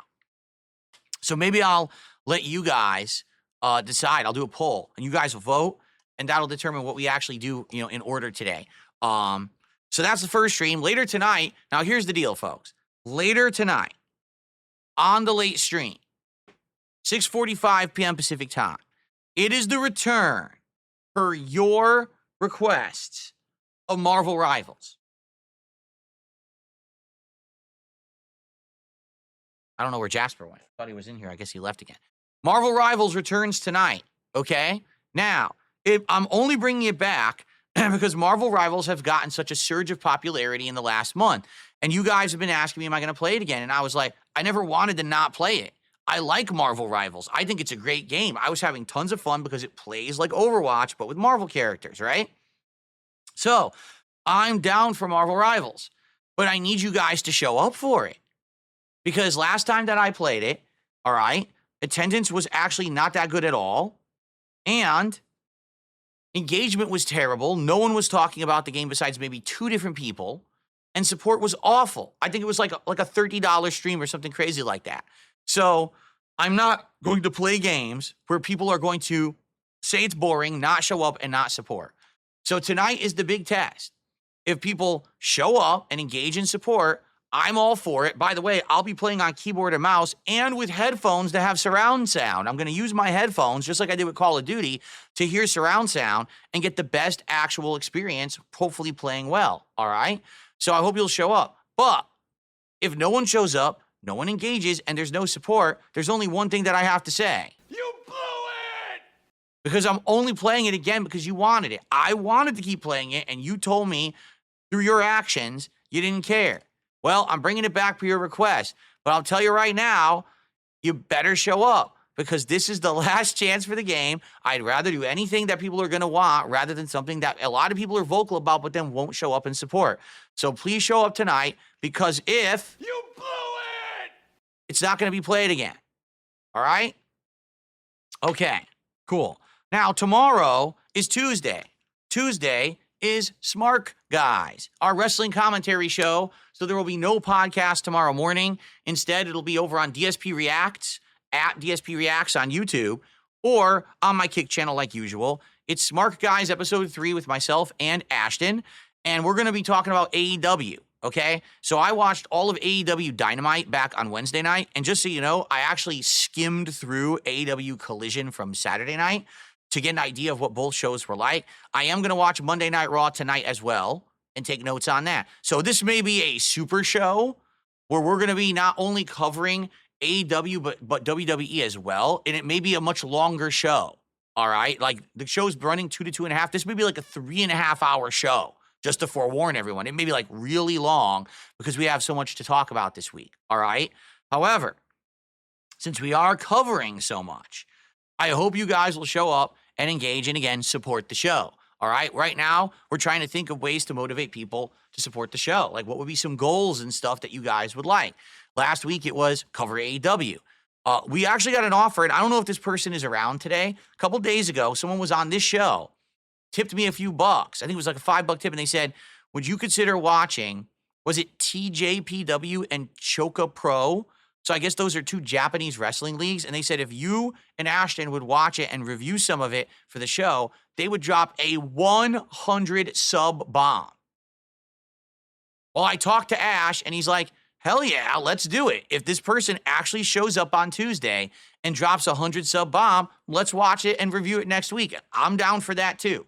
So maybe I'll let you guys decide. I'll do a poll, and you guys will vote, and that'll determine what we actually do, in order today. So that's the first stream. Later tonight, now here's the deal, folks. Later tonight, on the late stream, 6:45 p.m. Pacific time, it is the return, per your requests, of Marvel Rivals. I don't know where Jasper went. I thought he was in here. I guess he left again. Marvel Rivals returns tonight, okay? Now, I'm only bringing it back because Marvel Rivals have gotten such a surge of popularity in the last month. And you guys have been asking me, am I going to play it again? And I was like, I never wanted to not play it. I like Marvel Rivals. I think it's a great game. I was having tons of fun because it plays like Overwatch, but with Marvel characters, right? So I'm down for Marvel Rivals, but I need you guys to show up for it. Because last time that I played it, all right, attendance was actually not that good at all. And engagement was terrible. No one was talking about the game besides maybe 2 different people. And support was awful. I think it was like a $30 stream or something crazy like that. So I'm not going to play games where people are going to say it's boring, not show up, and not support. So tonight is the big test. If people show up and engage in support, I'm all for it. By the way, I'll be playing on keyboard and mouse and with headphones that have surround sound. I'm going to use my headphones, just like I did with Call of Duty, to hear surround sound and get the best actual experience, hopefully playing well, all right? So I hope you'll show up. But if no one shows up, no one engages, and there's no support, there's only one thing that I have to say. You blew it! Because I'm only playing it again because you wanted it. I wanted to keep playing it, and you told me through your actions you didn't care. Well, I'm bringing it back for your request, but I'll tell you right now, you better show up because this is the last chance for the game. I'd rather do anything that people are going to want rather than something that a lot of people are vocal about but then won't show up and support. So please show up tonight because if You blew it! it's not going to be played again. All right? Okay, cool. Now, tomorrow is Tuesday. Tuesday is Smart Guys, our wrestling commentary show. So there will be no podcast tomorrow morning. Instead, it'll be over on DSP Reacts, at DSP Reacts on YouTube, or on my Kick channel like usual. It's Smart Guys episode 3 with myself and Ashton, and we're going to be talking about AEW, okay? So I watched all of AEW Dynamite back on Wednesday night, and just so you know, I actually skimmed through AEW Collision from Saturday night to get an idea of what both shows were like. I am going to watch Monday Night Raw tonight as well and take notes on that. So this may be a super show where we're going to be not only covering AEW, but WWE as well. And it may be a much longer show. All right. Like the show's running 2 to 2.5. This may be like a 3.5 hour show, just to forewarn everyone. It may be like really long because we have so much to talk about this week. All right. However, since we are covering so much, I hope you guys will show up and engage and again, support the show. All right. Right now, we're trying to think of ways to motivate people to support the show. Like what would be some goals and stuff that you guys would like? Last week, it was cover AEW. We actually got an offer, and I don't know if this person is around today. A couple days ago, someone was on this show, tipped me a few bucks. I think it was like a $5 tip, and they said, would you consider watching, was it TJPW and Choka Pro? So I guess those are 2 Japanese wrestling leagues. And they said if you and Ashton would watch it and review some of it for the show, they would drop a 100 sub bomb. Well, I talked to Ash, and he's like, hell yeah, let's do it. If this person actually shows up on Tuesday and drops a 100 sub bomb, let's watch it and review it next week. I'm down for that too.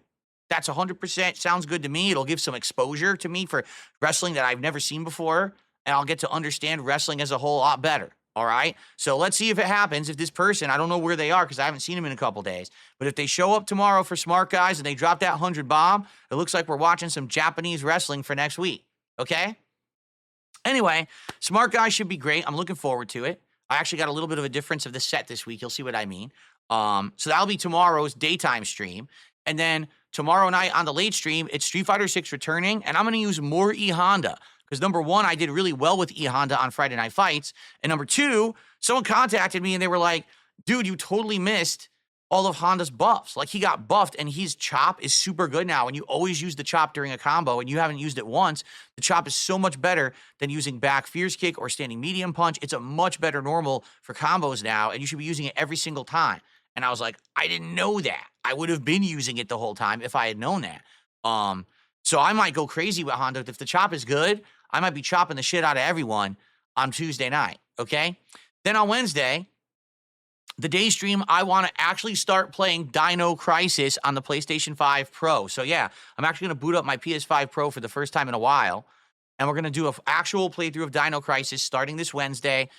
That's 100% sounds good to me. It'll give some exposure to me for wrestling that I've never seen before, and I'll get to understand wrestling as a whole lot better. All right? So let's see if it happens. If this person, I don't know where they are because I haven't seen them in a couple days, but if they show up tomorrow for Smart Guys and they drop that 100 bomb, it looks like we're watching some Japanese wrestling for next week. Okay? Anyway, Smart Guys should be great. I'm looking forward to it. I actually got a little bit of a difference of the set this week. You'll see what I mean. So that'll be tomorrow's daytime stream. And then tomorrow night on the late stream, it's Street Fighter 6 returning, and I'm going to use more E Honda. Because number 1, I did really well with E Honda on Friday Night Fights. And number 2, someone contacted me and they were like, dude, you totally missed all of Honda's buffs. Like he got buffed and his chop is super good now. And you always use the chop during a combo and you haven't used it once. The chop is so much better than using back fierce kick or standing medium punch. It's a much better normal for combos now. And you should be using it every single time. And I was like, I didn't know that. I would have been using it the whole time if I had known that. So I might go crazy with Honda. If the chop is good, I might be chopping the shit out of everyone on Tuesday night, okay? Then on Wednesday, the day stream, I want to actually start playing Dino Crisis on the PlayStation 5 Pro. So yeah, I'm actually going to boot up my PS5 Pro for the first time in a while, and we're going to do an actual playthrough of Dino Crisis starting this Wednesday.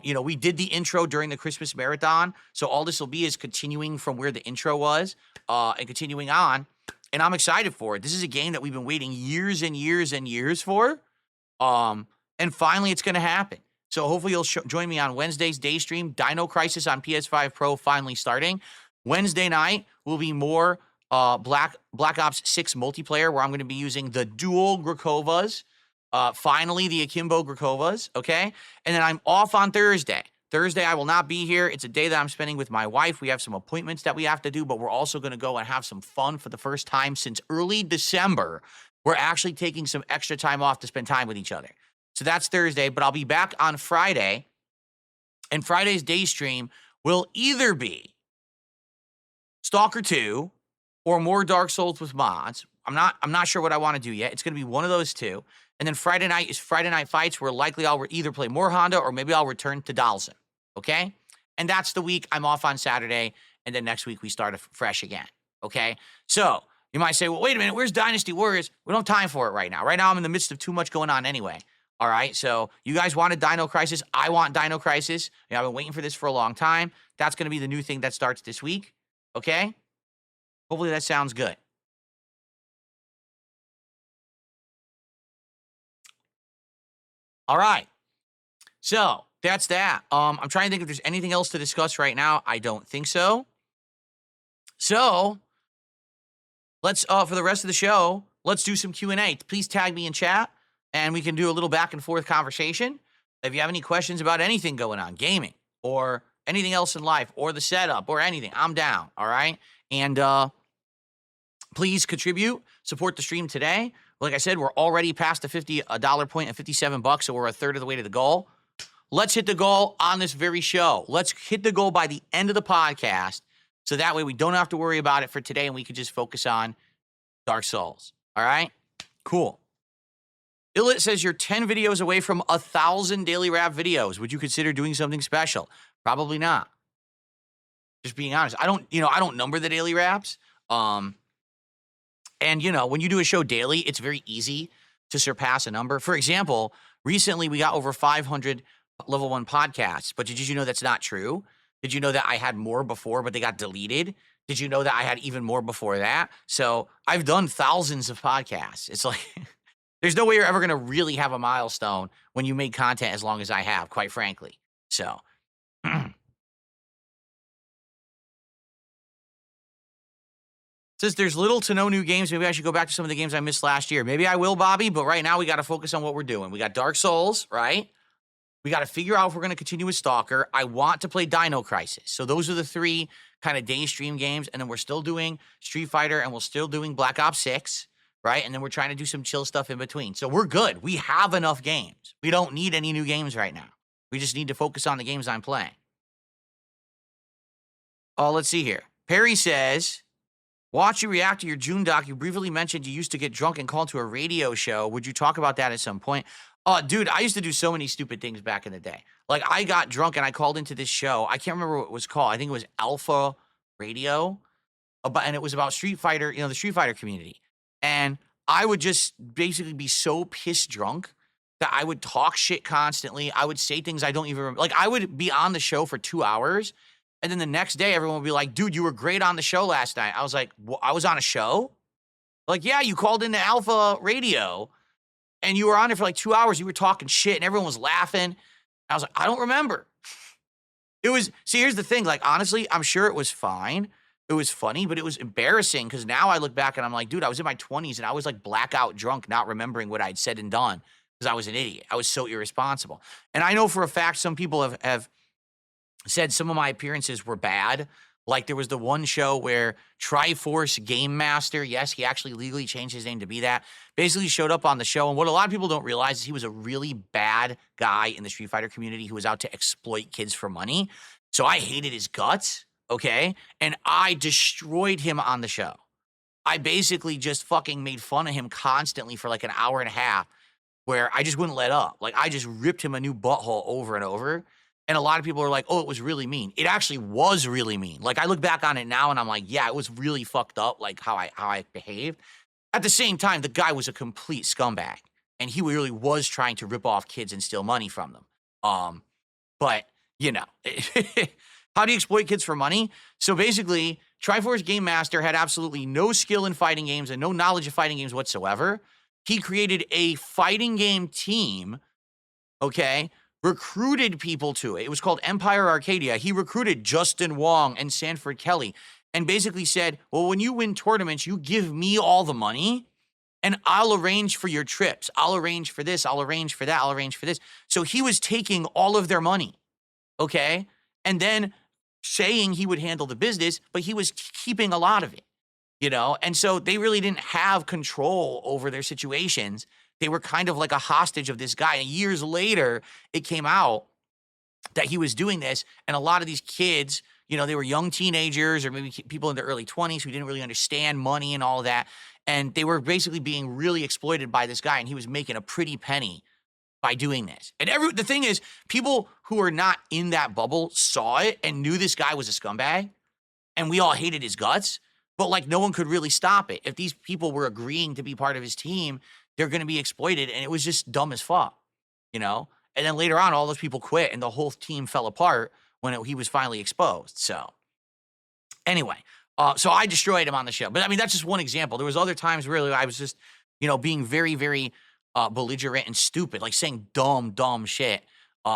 We did the intro during the Christmas marathon, so all this will be is continuing from where the intro was and continuing on, and I'm excited for it. This is a game that we've been waiting years and years and years for. And finally it's going to happen. So hopefully you'll join me on Wednesday's day stream. Dino Crisis on PS5 Pro finally starting. Wednesday night will be more Black Ops 6 multiplayer, where I'm going to be using the dual Grakovas. Finally, the Akimbo Grakovas, okay? And then I'm off on Thursday. Thursday, I will not be here. It's a day that I'm spending with my wife. We have some appointments that we have to do, but we're also going to go and have some fun for the first time since early December. We're actually taking some extra time off to spend time with each other. So that's Thursday, but I'll be back on Friday. And Friday's day stream will either be Stalker 2 or more Dark Souls with mods. I'm not sure what I want to do yet. It's going to be one of those two. And then Friday night is Friday Night Fights, where likely I'll either play more Honda or maybe I'll return to Dalsim. Okay? And that's the week. I'm off on Saturday, and then next week we start fresh again. Okay? So you might say, well, wait a minute, where's Dynasty Warriors? We don't have time for it right now. Right now I'm in the midst of too much going on anyway. All right? So you guys wanted Dino Crisis. I want Dino Crisis. I've been waiting for this for a long time. That's going to be the new thing that starts this week. Okay? Hopefully that sounds good. All right. So that's that. I'm trying to think if there's anything else to discuss right now. I don't think so. So let's, for the rest of the show, let's do some Q&A. Please tag me in chat, and we can do a little back and forth conversation. If you have any questions about anything going on, gaming, or anything else in life, or the setup, or anything, I'm down. All right. And please contribute, support the stream today. Like I said, we're already past the $50 point at $57, so we're a third of the way to the goal. Let's hit the goal on this very show. Let's hit the goal by the end of the podcast, so that way we don't have to worry about it for today, and we can just focus on Dark Souls. All right? Cool. Illit says you're 10 videos away from 1,000 daily rap videos. Would you consider doing something special? Probably not. Just being honest. I don't number the daily raps. And, when you do a show daily, it's very easy to surpass a number. For example, recently we got over 500 level 1 podcasts, but did you know that's not true? Did you know that I had more before, but they got deleted? Did you know that I had even more before that? So I've done thousands of podcasts. It's like, there's no way you're ever going to really have a milestone when you make content as long as I have, quite frankly. So, says there's little to no new games. Maybe I should go back to some of the games I missed last year. Maybe I will, Bobby, but right now we got to focus on what we're doing. We got Dark Souls, right? We got to figure out if we're going to continue with Stalker. I want to play Dino Crisis. So those are the three kind of day stream games. And then we're still doing Street Fighter, and we're still doing Black Ops 6, right? And then we're trying to do some chill stuff in between. So we're good. We have enough games. We don't need any new games right now. We just need to focus on the games I'm playing. Oh, let's see here. Perry says, watch you react to your June doc. You briefly mentioned you used to get drunk and call to a radio show. Would you talk about that at some point? Dude, I used to do so many stupid things back in the day. Like, I got drunk and I called into this show. I can't remember what it was called. I think it was Alpha Radio. And it was about Street Fighter, the Street Fighter community. And I would just basically be so pissed drunk that I would talk shit constantly. I would say things I don't even remember. Like, I would be on the show for 2 hours. And then the next day, everyone would be like, dude, you were great on the show last night. I was like, I was on a show? Like, yeah, you called into Alpha Radio, and you were on it for like 2 hours. You were talking shit, and everyone was laughing. I was like, I don't remember. See, here's the thing. Like, honestly, I'm sure it was fine. It was funny, but it was embarrassing because now I look back and I'm like, dude, I was in my 20s, and I was like blackout drunk, not remembering what I'd said and done because I was an idiot. I was so irresponsible. And I know for a fact some people have said some of my appearances were bad. Like, there was the one show where Triforce Game Master, yes, he actually legally changed his name to be that, basically showed up on the show. And what a lot of people don't realize is he was a really bad guy in the Street Fighter community who was out to exploit kids for money. So I hated his guts, okay? And I destroyed him on the show. I basically just fucking made fun of him constantly for like an hour and a half where I just wouldn't let up. Like, I just ripped him a new butthole over and over. And a lot of people are like, oh, it was really mean. It actually was really mean. Like, I look back on it now and I'm like, yeah, it was really fucked up, like how I behaved. At the same time, the guy was a complete scumbag. And he really was trying to rip off kids and steal money from them. But, how do you exploit kids for money? So basically, Triforce Game Master had absolutely no skill in fighting games and no knowledge of fighting games whatsoever. He created a fighting game team, okay, recruited people to it. It was called Empire Arcadia. He recruited Justin Wong and Sanford Kelly and basically said, well, when you win tournaments, you give me all the money and I'll arrange for your trips. I'll arrange for this. I'll arrange for that. I'll arrange for this. So he was taking all of their money, okay? And then saying he would handle the business, but he was keeping a lot of it, you know? And so they really didn't have control over their situations. They were kind of like a hostage of this guy. And years later, it came out that he was doing this. And a lot of these kids, you know, they were young teenagers or maybe people in their early 20s who didn't really understand money and all of that. And they were basically being really exploited by this guy. And he was making a pretty penny by doing this. And the thing is, people who are not in that bubble saw it and knew this guy was a scumbag. And we all hated his guts. But like no one could really stop it. If these people were agreeing to be part of his team, they're going to be exploited. And it was just dumb as fuck, you know? And then later on, all those people quit and the whole team fell apart when he was finally exposed. So anyway, so I destroyed him on the show. But I mean, that's just one example. There was other times really I was just, you know, being very, very belligerent and stupid, like saying dumb shit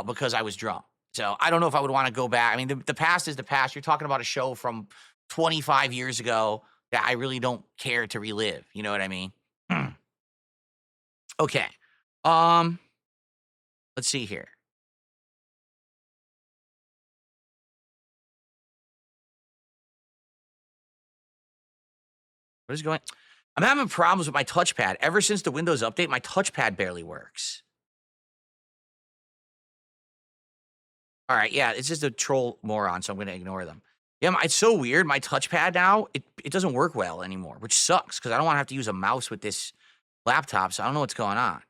because I was drunk. So I don't know if I would want to go back. I mean, the past is the past. You're talking about a show from 25 years ago that I really don't care to relive. You know what I mean? Okay. Let's see here. What is going? I'm having problems with my touchpad. Ever since the Windows update, my touchpad barely works. All right, yeah, it's just a troll moron, so I'm going to ignore them. Yeah, it's so weird. My touchpad now, it doesn't work well anymore, which sucks because I don't want to have to use a mouse with this laptop, so I don't know what's going on.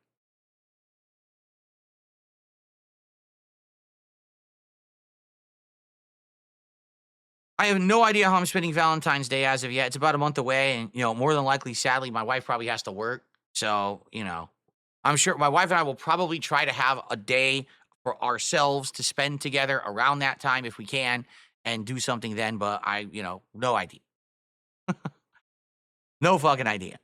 I have no idea how I'm spending Valentine's Day as of yet. It's about a month away, and, you know, more than likely, sadly, my wife probably has to work. So, you know, I'm sure my wife and I will probably try to have a day for ourselves to spend together around that time if we can and do something then, but you know, no idea. No fucking idea.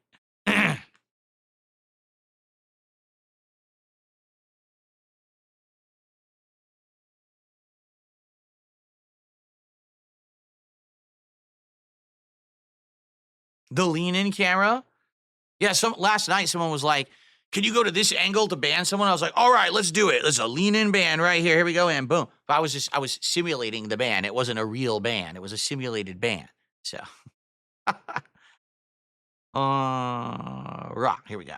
The lean-in camera? Yeah, last night someone was like, can you go to this angle to ban someone? I was like, all right, let's do it. Let's a lean-in ban right here. Here we go, and boom. But I was simulating the ban. It wasn't a real ban. It was a simulated ban. So, rock. Here we go.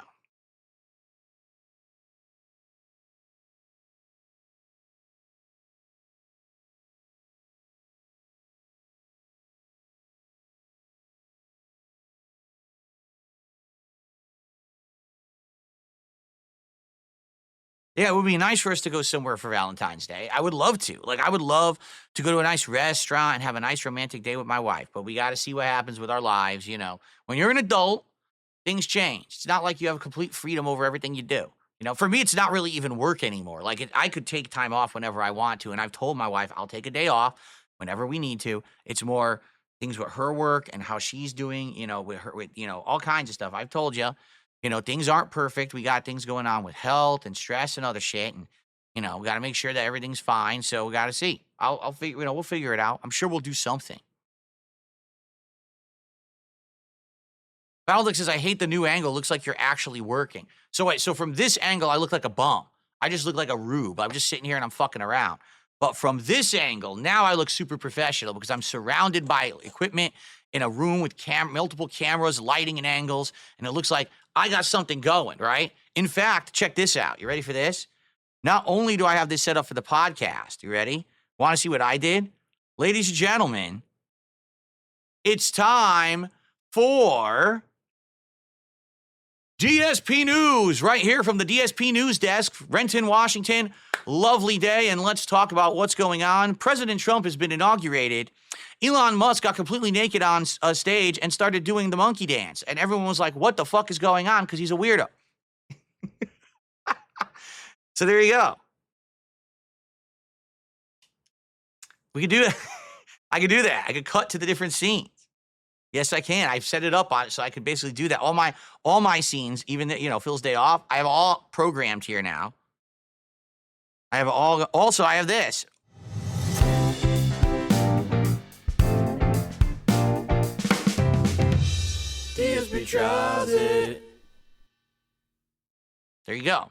Yeah, it would be nice for us to go somewhere for Valentine's Day. I would love to. Like, I would love to go to a nice restaurant and have a nice romantic day with my wife. But we got to see what happens with our lives, you know. When you're an adult, things change. It's not like you have complete freedom over everything you do. You know, for me, it's not really even work anymore. Like, I could take time off whenever I want to. And I've told my wife I'll take a day off whenever we need to. It's more things with her work and how she's doing, you know, with you know, all kinds of stuff. I've told you. You know, things aren't perfect. We got things going on with health and stress and other shit. And, you know, we got to make sure that everything's fine. So we got to see. I'll figure, you know, we'll figure it out. I'm sure we'll do something. Valdic says, I hate the new angle. Looks like you're actually working. So wait, so from this angle, I look like a bum. I just look like a rube. I'm just sitting here and I'm fucking around. But from this angle, now I look super professional because I'm surrounded by equipment in a room with multiple cameras, lighting and angles. And it looks like I got something going, right? In fact, check this out. You ready for this? Not only do I have this set up for the podcast, you ready? Want to see what I did? Ladies and gentlemen, it's time for DSP News right here from the DSP News Desk, Renton, Washington. Lovely day, and let's talk about what's going on. President Trump has been inaugurated. Elon Musk got completely naked on a stage and started doing the monkey dance, and everyone was like, what the fuck is going on? Because he's a weirdo. So there you go. We could do it. I could do that. I could cut to the different scenes. Yes, I can. I've set it up on it so I could basically do that. All my scenes, even, you know, Phil's day off, I have all programmed here now. I have also I have this. DSP tries it. There you go.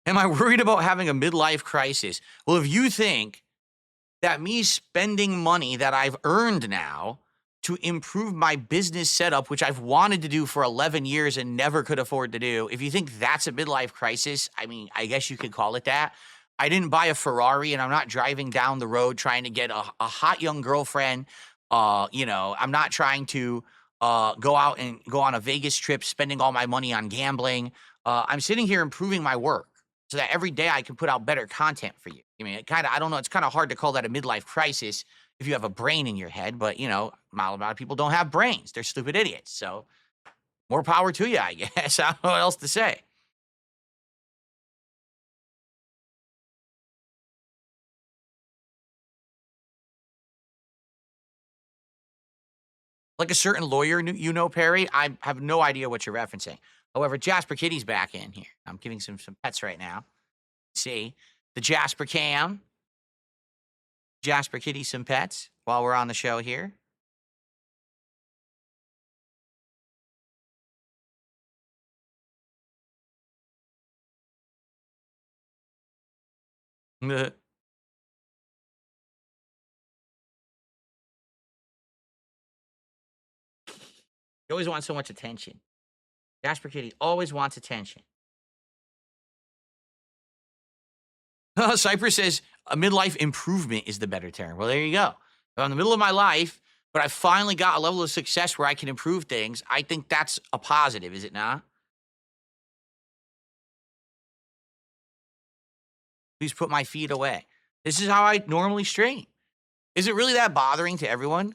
Am I worried about having a midlife crisis? Well, if you think that me spending money that I've earned now to improve my business setup, which I've wanted to do for 11 years and never could afford to do, if you think that's a midlife crisis, I mean, I guess you could call it that. I didn't buy a Ferrari and I'm not driving down the road trying to get a hot young girlfriend. I'm not trying to go out and go on a Vegas trip, spending all my money on gambling. I'm sitting here improving my work so that every day I can put out better content for you. I mean, I don't know, it's kind of hard to call that a midlife crisis if you have a brain in your head, but, a lot of people don't have brains. They're stupid idiots. So more power to you, I guess. I don't know what else to say. Like a certain lawyer, Perry, I have no idea what you're referencing. However, Jasper Kitty's back in here. I'm giving some pets right now. See, the Jasper Cam. Jasper Kitty some pets while we're on the show here. You always want so much attention. Jasper Kitty always wants attention. Cypress says a midlife improvement is the better term. Well, there you go. I'm in the middle of my life, but I finally got a level of success where I can improve things. I think that's a positive, is it not? Please put my feet away. This is how I normally stream. Is it really that bothering to everyone?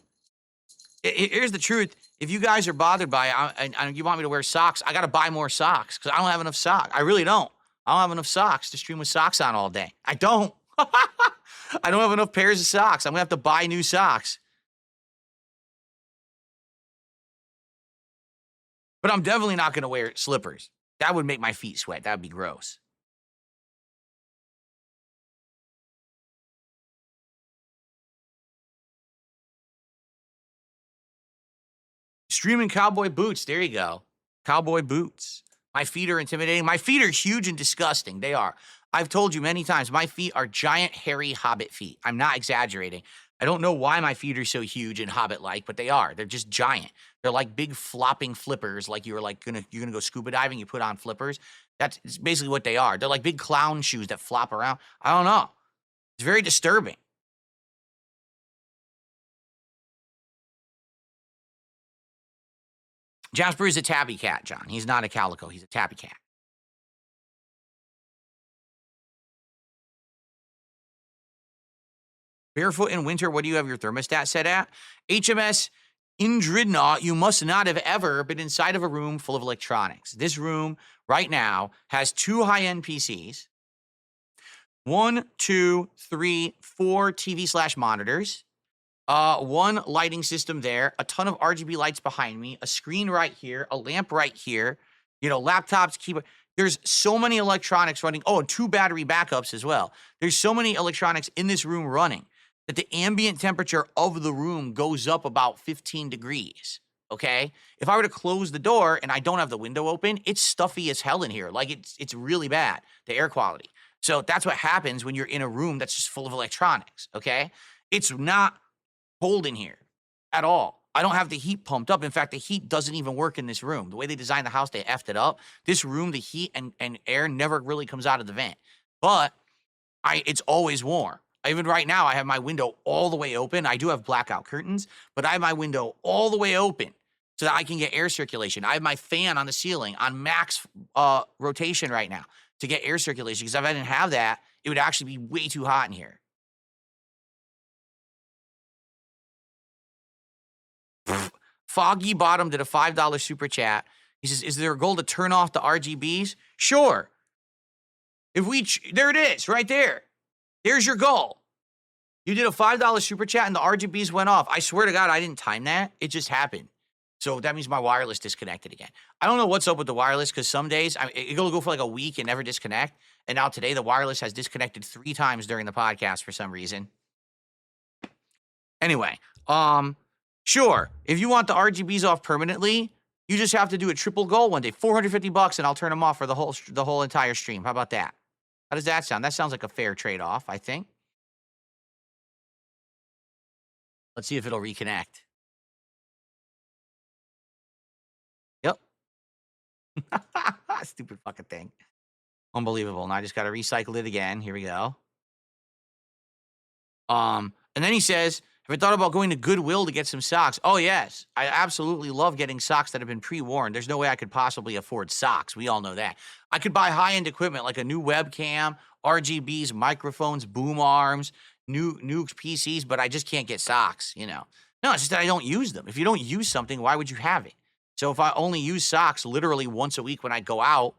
Here's the truth. If you guys are bothered by it and you want me to wear socks, I got to buy more socks because I don't have enough socks. I really don't. I don't have enough socks to stream with socks on all day. I don't. I don't have enough pairs of socks. I'm going to have to buy new socks. But I'm definitely not going to wear slippers. That would make my feet sweat. That would be gross. Streaming cowboy boots. There you go. Cowboy boots. My feet are intimidating. My feet are huge and disgusting. They are. I've told you many times, my feet are giant, hairy hobbit feet. I'm not exaggerating. I don't know why my feet are so huge and hobbit-like, but they are. They're just giant. They're like big flopping flippers. Like you're gonna go scuba diving. You put on flippers. That's basically what they are. They're like big clown shoes that flop around. I don't know. It's very disturbing. Jasper is a tabby cat, John. He's not a calico. He's a tabby cat. Barefoot in winter, what do you have your thermostat set at? HMS Indridnaut, you must not have ever been inside of a room full of electronics. This room right now has 2 high-end PCs, 1, 2, 3, 4 TV/monitors, 1 lighting system there, a ton of RGB lights behind me, a screen right here, a lamp right here, laptops, keyboard. There's so many electronics running. Oh, and 2 battery backups as well. There's so many electronics in this room running that the ambient temperature of the room goes up about 15 degrees, okay? If I were to close the door and I don't have the window open, it's stuffy as hell in here. Like, it's really bad, the air quality. So that's what happens when you're in a room that's just full of electronics, okay? It's not cold in here at all. I don't have the heat pumped up. In fact, the heat doesn't even work in this room. The way they designed the house, they effed it up. This room, the heat and air never really comes out of the vent. But it's always warm. Even right now, I have my window all the way open. I do have blackout curtains, but I have my window all the way open so that I can get air circulation. I have my fan on the ceiling on max rotation right now to get air circulation, because if I didn't have that, it would actually be way too hot in here. Foggy Bottom did a $5 super chat. He says, is there a goal to turn off the RGBs? Sure. There it is, right there. There's your goal. You did a $5 super chat and the RGBs went off. I swear to God, I didn't time that. It just happened. So that means my wireless disconnected again. I don't know what's up with the wireless because some days it'll go for like a week and never disconnect. And now today the wireless has disconnected 3 times during the podcast for some reason. Anyway, sure. If you want the RGBs off permanently, you just have to do a triple goal one day, $450, and I'll turn them off for the whole entire stream. How about that? How does that sound? That sounds like a fair trade-off, I think. Let's see if it'll reconnect. Yep. Stupid fucking thing. Unbelievable. And I just got to recycle it again. Here we go. And then he says, have you thought about going to Goodwill to get some socks? Oh, yes. I absolutely love getting socks that have been pre-worn. There's no way I could possibly afford socks. We all know that. I could buy high-end equipment like a new webcam, RGBs, microphones, boom arms, new PCs, but I just can't get socks, you know. No, it's just that I don't use them. If you don't use something, why would you have it? So if I only use socks literally once a week when I go out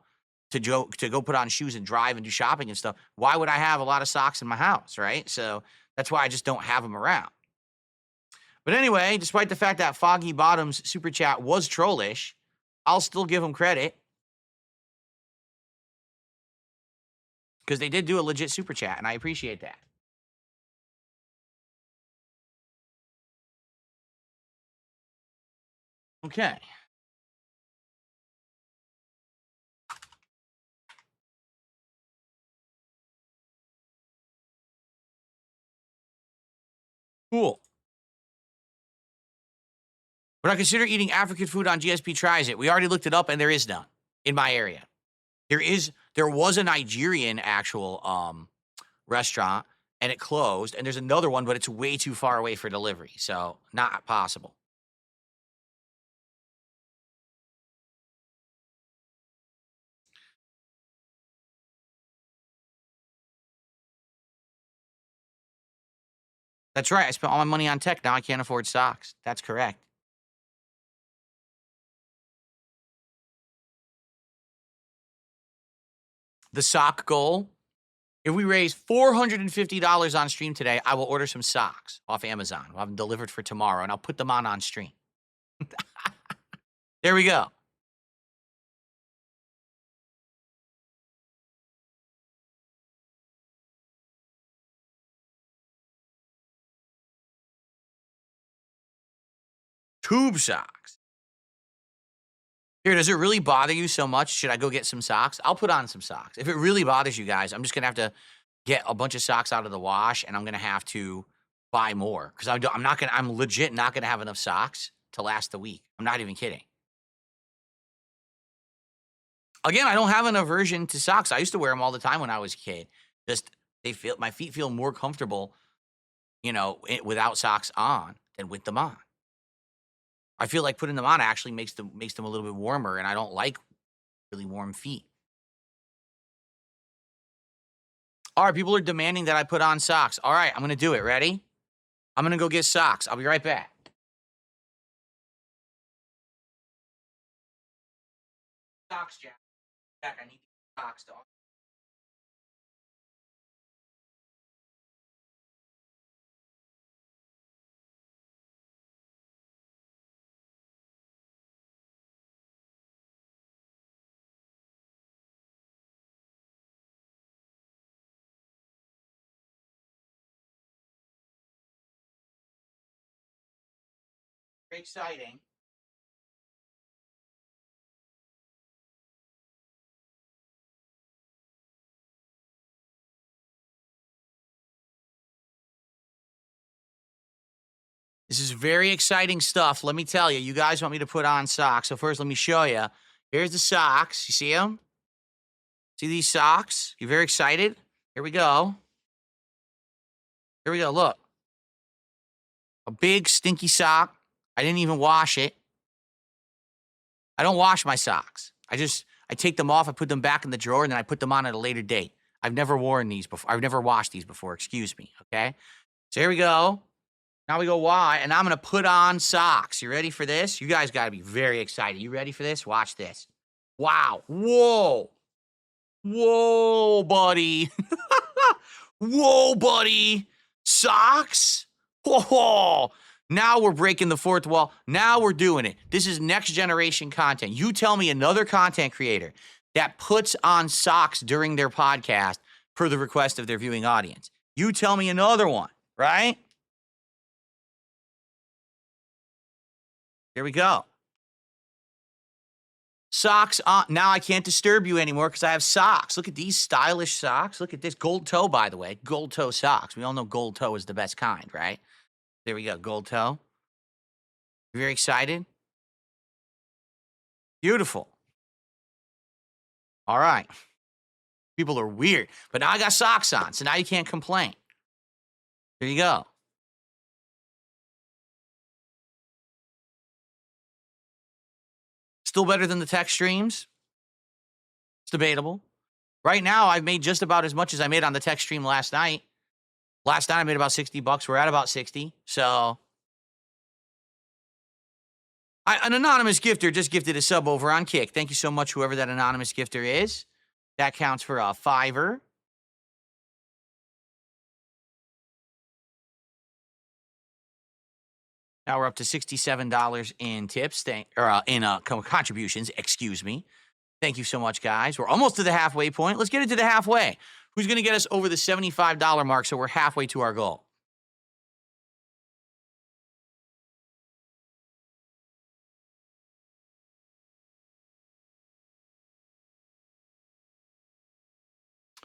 to go put on shoes and drive and do shopping and stuff, why would I have a lot of socks in my house, right? So that's why I just don't have them around. But anyway, despite the fact that Foggy Bottom's super chat was trollish, I'll still give him credit. Because they did do a legit super chat, and I appreciate that. Okay. Cool. Would I consider eating African food on GSP Tries It? We already looked it up, and there is none in my area. There was a Nigerian actual restaurant, and it closed. And there's another one, but it's way too far away for delivery, so not possible. That's right. I spent all my money on tech. Now I can't afford socks. That's correct. The sock goal. If we raise $450 on stream today, I will order some socks off Amazon. We'll have them delivered for tomorrow, and I'll put them on stream. There we go. Tube socks. Here, does it really bother you so much? Should I go get some socks? I'll put on some socks. If it really bothers you guys, I'm just going to have to get a bunch of socks out of the wash, and I'm going to have to buy more because I'm legit not going to have enough socks to last the week. I'm not even kidding. Again, I don't have an aversion to socks. I used to wear them all the time when I was a kid. Just my feet feel more comfortable, you know, without socks on than with them on. I feel like putting them on actually makes them a little bit warmer, and I don't like really warm feet. All right, people are demanding that I put on socks. All right, I'm going to do it. Ready? I'm going to go get socks. I'll be right back. Socks, Jack. I need socks, dog. Very exciting. This is very exciting stuff. Let me tell you, you guys want me to put on socks. So first, let me show you. Here's the socks. You see them? See these socks? You very excited? Here we go. Here we go. Look. A big stinky sock. I didn't even wash it. I don't wash my socks. I take them off, I put them back in the drawer, and then I put them on at a later date. I've never worn these before. I've never washed these before, excuse me, okay? So here we go. Now we go why, and I'm going to put on socks. You ready for this? You guys got to be very excited. You ready for this? Watch this. Wow. Whoa. Whoa, buddy. Whoa, buddy. Socks? Whoa! Now we're breaking the fourth wall. Now we're doing it. This is next generation content. You tell me another content creator that puts on socks during their podcast per the request of their viewing audience. You tell me another one, right? Here we go. Socks on. Now I can't disturb you anymore because I have socks. Look at these stylish socks. Look at this. Gold toe, by the way. Gold toe socks. We all know gold toe is the best kind, right? There we go. Gold toe. You very excited? Beautiful. All right. People are weird. But now I got socks on, so now you can't complain. There you go. Still better than the tech streams? It's debatable. Right now, I've made just about as much as I made on the tech stream last night. Last night, I made about $60. We're at about 60. So, an anonymous gifter just gifted a sub over on Kick. Thank you so much, whoever that anonymous gifter is. That counts for a $5. Now we're up to $67 in tips, contributions, excuse me. Thank you so much, guys. We're almost to the halfway point. Let's get it to the halfway. Who's going to get us over the $75 mark so we're halfway to our goal?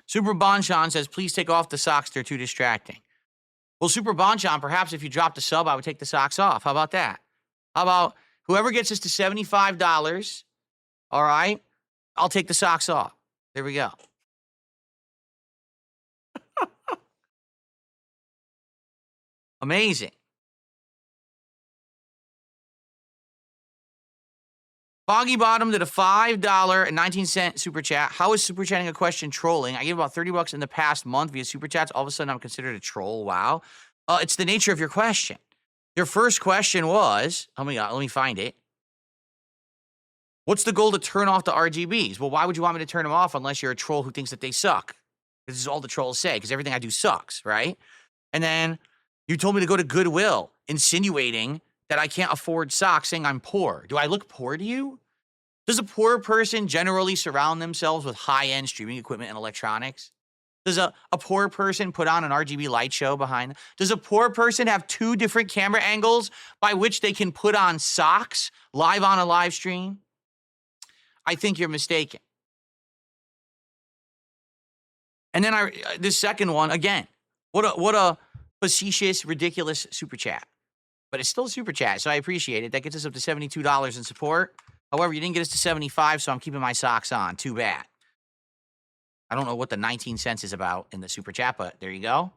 Super Bonchon says, please take off the socks. They're too distracting. Well, Super Bonchon, perhaps if you dropped a sub, I would take the socks off. How about that? How about whoever gets us to $75, all right, I'll take the socks off. There we go. Amazing. Foggy Bottom did a $5.19 super chat. How is super chatting a question trolling? I gave about $30 in the past month via super chats. All of a sudden, I'm considered a troll. Wow. It's the nature of your question. Your first question was, oh my God, let me find it. What's the goal to turn off the RGBs? Well, why would you want me to turn them off unless you're a troll who thinks that they suck? This is all the trolls say, because everything I do sucks, right? And then you told me to go to Goodwill, insinuating that I can't afford socks, saying I'm poor. Do I look poor to you? Does a poor person generally surround themselves with high-end streaming equipment and electronics? Does a poor person put on an RGB light show behind them? Does a poor person have 2 different camera angles by which they can put on socks live on a live stream? I think you're mistaken. And then this second one, again, what a facetious, ridiculous super chat. But it's still a super chat, so I appreciate it. That gets us up to $72 in support. However, you didn't get us to 75, so I'm keeping my socks on. Too bad. I don't know what the 19 cents is about in the super chat, but there you go.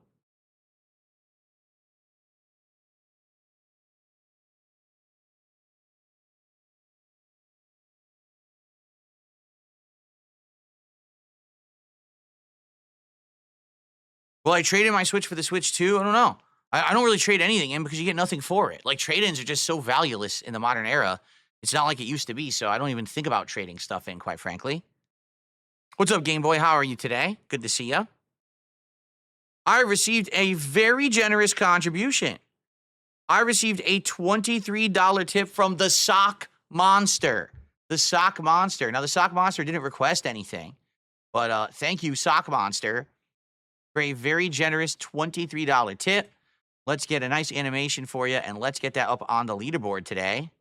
Will I trade in my Switch for the Switch 2? I don't know. I don't really trade anything in because you get nothing for it. Like, trade-ins are just so valueless in the modern era. It's not like it used to be, so I don't even think about trading stuff in, quite frankly. What's up, Game Boy? How are you today? Good to see you. I received a very generous contribution. I received a $23 tip from the Sock Monster. The Sock Monster. Now, the Sock Monster didn't request anything, but thank you, Sock Monster, for a very generous $23 tip. Let's get a nice animation for you, and let's get that up on the leaderboard today.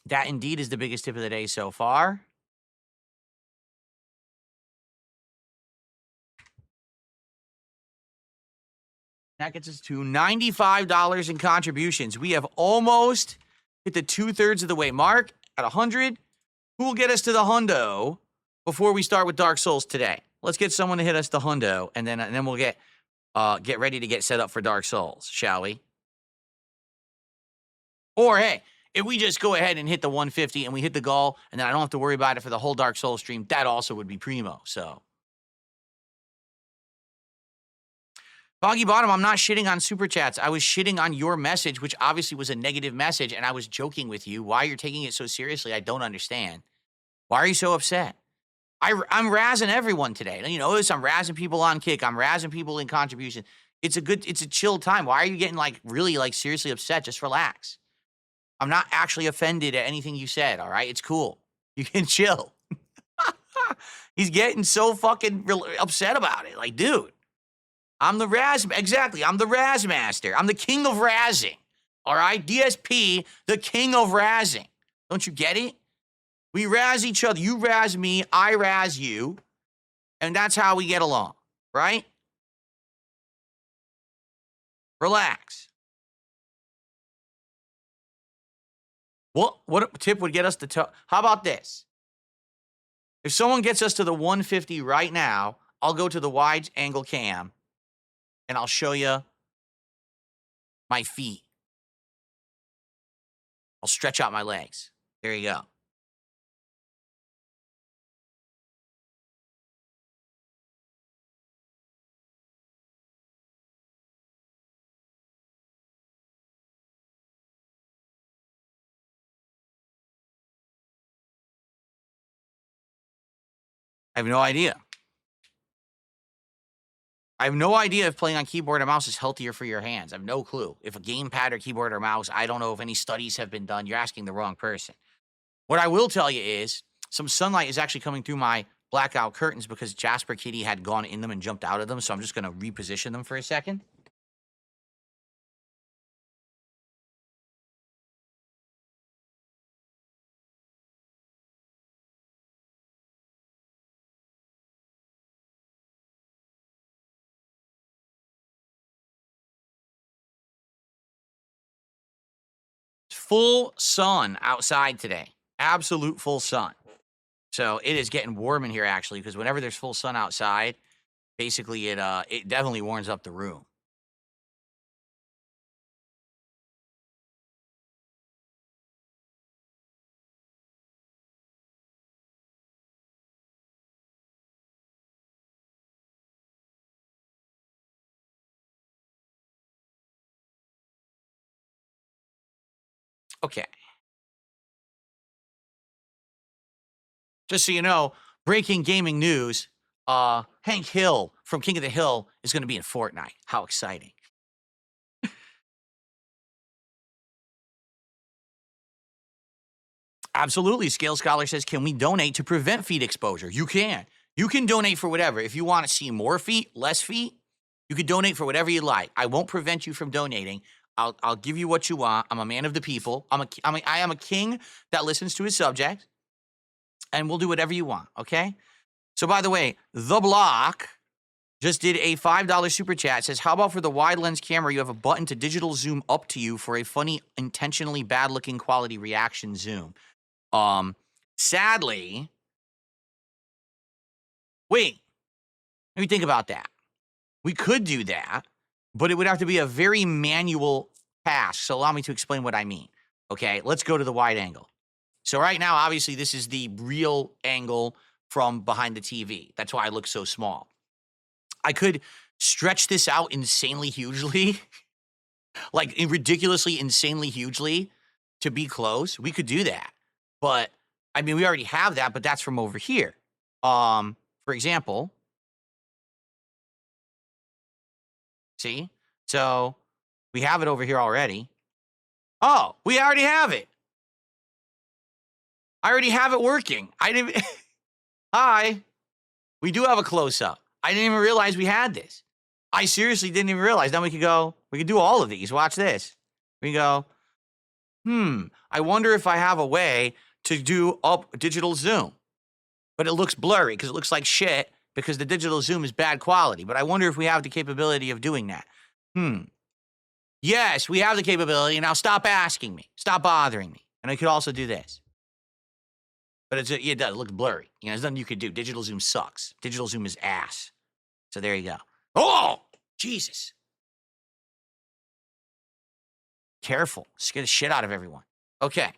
That indeed is the biggest tip of the day so far. That gets us to $95 in contributions. We have almost hit the 2/3 of the way mark at 100. Who will get us to the hundo before we start with Dark Souls today? Let's get someone to hit us the hundo, and then we'll get ready to get set up for Dark Souls, shall we? Or, hey, if we just go ahead and hit the 150 and we hit the goal, and then I don't have to worry about it for the whole Dark Souls stream, that also would be primo, so. Foggy Bottom, I'm not shitting on Super Chats. I was shitting on your message, which obviously was a negative message, and I was joking with you. Why you're taking it so seriously, I don't understand. Why are you so upset? I'm razzing everyone today. You notice I'm razzing people on Kick. I'm razzing people in contribution. It's a chill time. Why are you getting like really like seriously upset? Just relax. I'm not actually offended at anything you said. All right, it's cool. You can chill. He's getting so fucking upset about it. Like, dude, I'm the Raz. Exactly, I'm the Raz Master. I'm the king of razzing. All right, DSP, the king of razzing. Don't you get it? We razz each other. You razz me, I razz you, and that's how we get along, right? Relax. What tip would get us to how about this? If someone gets us to the 150 right now, I'll go to the wide angle cam and I'll show you my feet. I'll stretch out my legs. There you go. I have no idea. I have no idea if playing on keyboard and mouse is healthier for your hands. I have no clue. If a gamepad or keyboard or mouse, I don't know if any studies have been done. You're asking the wrong person. What I will tell you is some sunlight is actually coming through my blackout curtains because Jasper Kitty had gone in them and jumped out of them. So I'm just going to reposition them for a second. Full sun outside today. Absolute full sun. So it is getting warm in here actually because whenever there's full sun outside, basically it definitely warms up the room. Okay. Just so you know, breaking gaming news, Hank Hill from King of the Hill is going to be in Fortnite. How exciting. Absolutely. Scale Scholar says, can we donate to prevent feet exposure? You can. You can donate for whatever. If you want to see more feet, less feet, you can donate for whatever you like. I won't prevent you from donating. I'll give you what you want. I'm a man of the people. I am a king that listens to his subjects, and we'll do whatever you want, okay? So, by the way, The Block just did a $5 super chat. Says, how about for the wide lens camera, you have a button to digital zoom up to you for a funny, intentionally bad-looking quality reaction zoom. Sadly, wait, let me think about that. We could do that, but it would have to be a very manual task. So allow me to explain what I mean. Okay, let's go to the wide angle. So right now, obviously, this is the real angle from behind the TV. That's why I look so small. I could stretch this out insanely hugely, like ridiculously, insanely hugely to be close. We could do that. But, I mean, we already have that, but that's from over here. For example, see? So, we have it over here already. Oh, we already have it. I already have it working. I didn't. Hi. We do have a close-up. I didn't even realize we had this. I seriously didn't even realize. Then we could do all of these. Watch this. We go, I wonder if I have a way to do up digital zoom. But it looks blurry because it looks like shit because the digital zoom is bad quality. But I wonder if we have the capability of doing that. Yes, we have the capability. Now stop asking me. Stop bothering me. And I could also do this. But it does look blurry. You know, there's nothing you could do. Digital zoom sucks. Digital zoom is ass. So there you go. Oh, Jesus. Careful. Scare the shit out of everyone. Okay.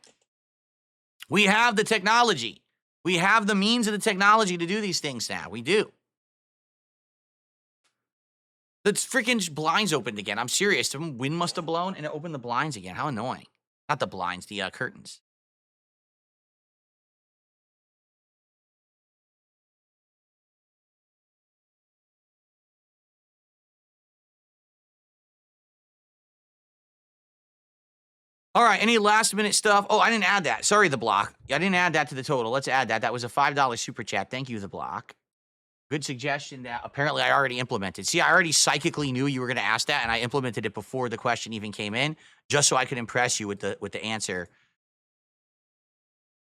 We have the technology. We have the means of the technology to do these things now. We do. The freaking blinds opened again. I'm serious. The wind must have blown and it opened the blinds again. How annoying. Not the blinds, the curtains. All right, any last minute stuff? Oh, I didn't add that. Sorry, The Block. I didn't add that to the total. Let's add that. That was a $5 super chat. Thank you, The Block. Good suggestion that apparently I already implemented. See, I already psychically knew you were going to ask that, and I implemented it before the question even came in, just so I could impress you with the answer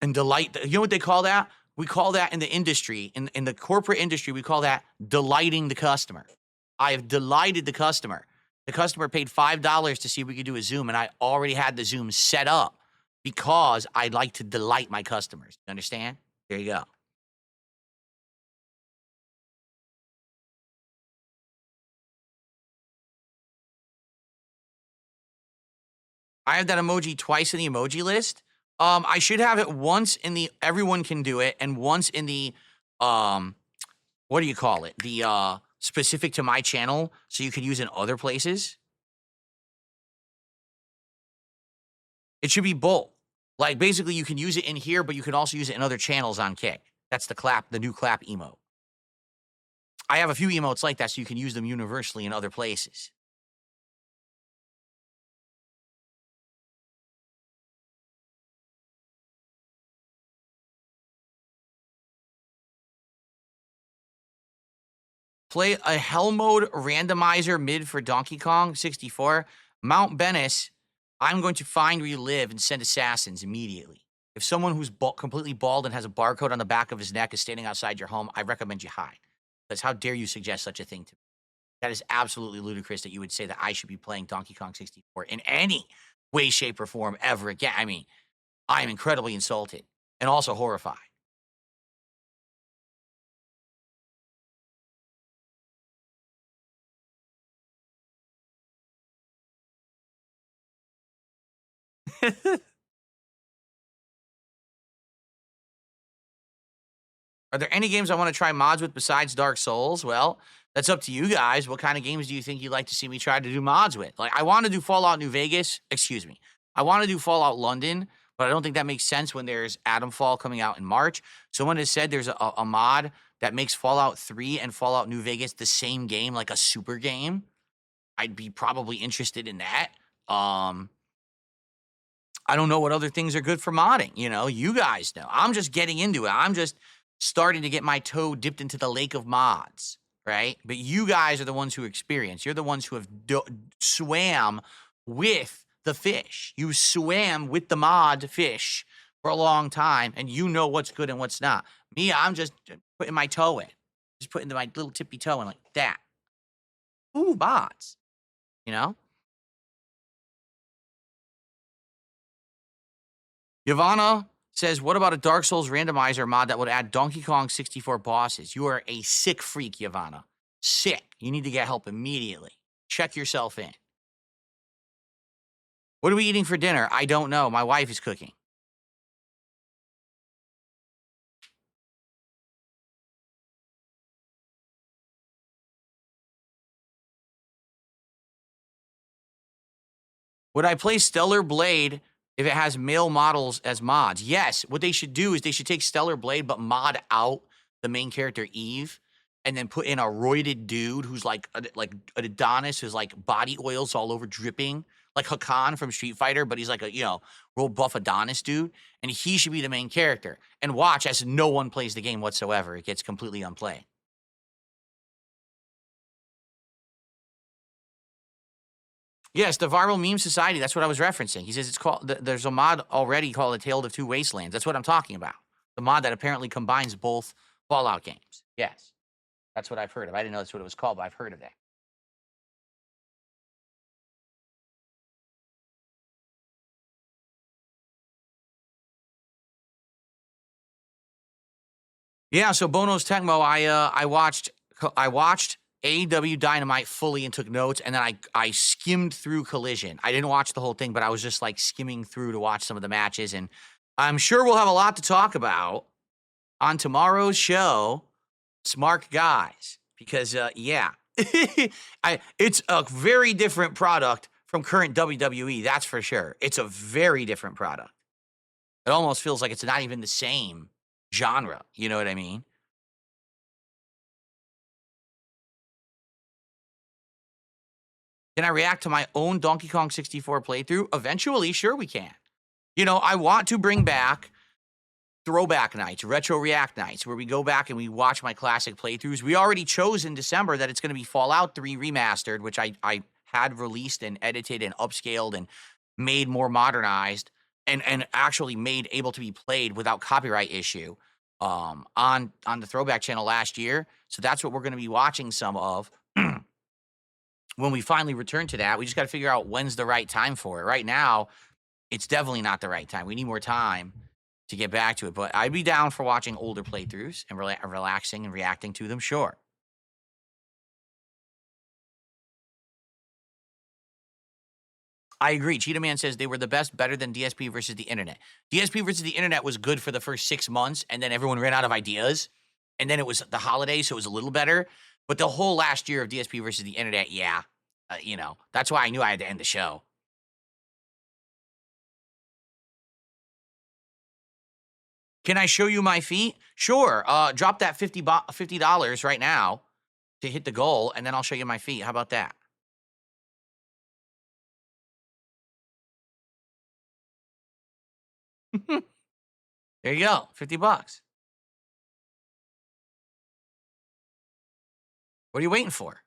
and delight. You know what they call that? We call that in the industry, in the corporate industry, we call that delighting the customer. I have delighted the customer. The customer paid $5 to see if we could do a Zoom, and I already had the Zoom set up because I like to delight my customers. You understand? There you go. I have that emoji twice in the emoji list. I should have it once in the everyone can do it, and once in the what do you call it? The specific to my channel, so you could use in other places. It should be both. Like basically, you can use it in here, but you can also use it in other channels on Kick. That's the new clap emote. I have a few emotes like that, so you can use them universally in other places. Play a hell mode randomizer mid for Donkey Kong 64. Mount Bennis, I'm going to find where you live and send assassins immediately. If someone who's completely bald and has a barcode on the back of his neck is standing outside your home, I recommend you hide. Because how dare you suggest such a thing to me? That is absolutely ludicrous that you would say that I should be playing Donkey Kong 64 in any way, shape, or form ever again. I mean, I am incredibly insulted and also horrified. Are there any games I want to try mods with besides Dark Souls? Well, that's up to you guys. What kind of games do you think you'd like to see me try to do mods with? Like, I want to do Fallout New Vegas. Excuse me. I want to do Fallout London, but I don't think that makes sense when there's Atomfall coming out in March. Someone has said there's a mod that makes Fallout 3 and Fallout New Vegas the same game, like a super game. I'd be probably interested in that. I don't know what other things are good for modding. You know, you guys know. I'm just getting into it. I'm just starting to get my toe dipped into the lake of mods, right? But you guys are the ones who experience. You're the ones who have swam with the fish. You swam with the mod fish for a long time, and you know what's good and what's not. Me, I'm just putting my toe in. Just putting my little tippy toe in like that. Ooh, mods. You know? Yavanna says, what about a Dark Souls randomizer mod that would add Donkey Kong 64 bosses? You are a sick freak, Yavanna. Sick. You need to get help immediately. Check yourself in. What are we eating for dinner? I don't know. My wife is cooking. Would I play Stellar Blade if it has male models as mods? Yes. What they should do is they should take Stellar Blade, but mod out the main character, Eve, and then put in a roided dude who's like an Adonis, who's like body oils all over dripping, like Hakan from Street Fighter, but he's like a, real buff Adonis dude. And he should be the main character. And watch as no one plays the game whatsoever. It gets completely unplayed. Yes, the Viral Meme Society. That's what I was referencing. He says it's called, there's a mod already called A Tale of Two Wastelands. That's what I'm talking about. The mod that apparently combines both Fallout games. Yes, that's what I've heard of. I didn't know that's what it was called, but I've heard of that. Yeah, so Bono's Tecmo, I watched AEW Dynamite fully and took notes, and then I skimmed through Collision. I didn't watch the whole thing, but I was just like skimming through to watch some of the matches, and I'm sure we'll have a lot to talk about on tomorrow's show, Smart Guys, because yeah, it's a very different product from current WWE. That's for sure. It's a very different product. It almost feels like it's not even the same genre. You know what I mean? Can I react to my own Donkey Kong 64 playthrough? Eventually, sure we can. You know, I want to bring back throwback nights, retro react nights, where we go back and we watch my classic playthroughs. We already chose in December that it's going to be Fallout 3 Remastered, which I had released and edited and upscaled and made more modernized and actually made able to be played without copyright issue on the Throwback channel last year. So that's what we're going to be watching some of when we finally return to that. We just got to figure out when's the right time for it. Right now, it's definitely not the right time. We need more time to get back to it. But I'd be down for watching older playthroughs and relaxing and reacting to them, sure. I agree. Cheetah Man says they were the best, better than DSP versus the internet. DSP versus the internet was good for the first 6 months, and then everyone ran out of ideas. And then it was the holidays, so it was a little better. But the whole last year of DSP versus the internet, yeah. You know, that's why I knew I had to end the show. Can I show you my feet? Sure. Drop that $50 right now to hit the goal, and then I'll show you my feet. How about that? There you go. $50. What are you waiting for?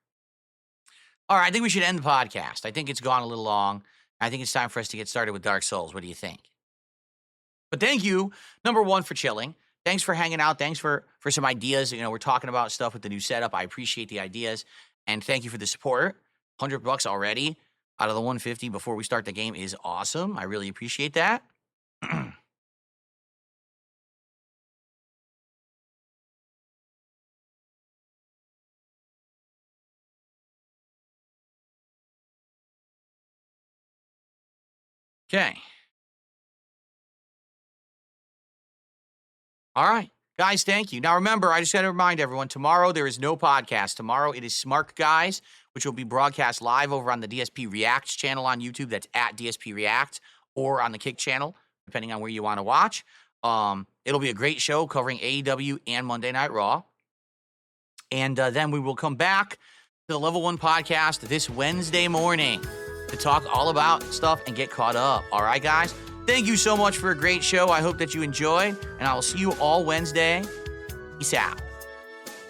All right, I think we should end the podcast. I think it's gone a little long. I think it's time for us to get started with Dark Souls. What do you think? But thank you, number one, for chilling. Thanks for hanging out. Thanks for some ideas. You know, we're talking about stuff with the new setup. I appreciate the ideas. And thank you for the support. $100 already out of the 150 before we start the game is awesome. I really appreciate that. Okay. All right. Guys, thank you. Now, remember, I just got to remind everyone, tomorrow there is no podcast. Tomorrow it is Smart Guys, which will be broadcast live over on the DSP Reacts channel on YouTube. That's at DSP React, or on the Kick channel, depending on where you want to watch. It'll be a great show covering AEW and Monday Night Raw. And then we will come back to the Level 1 podcast this Wednesday morning to talk all about stuff and get caught up. All right, guys? Thank you so much for a great show. I hope that you enjoyed, and I will see you all Wednesday. Peace out.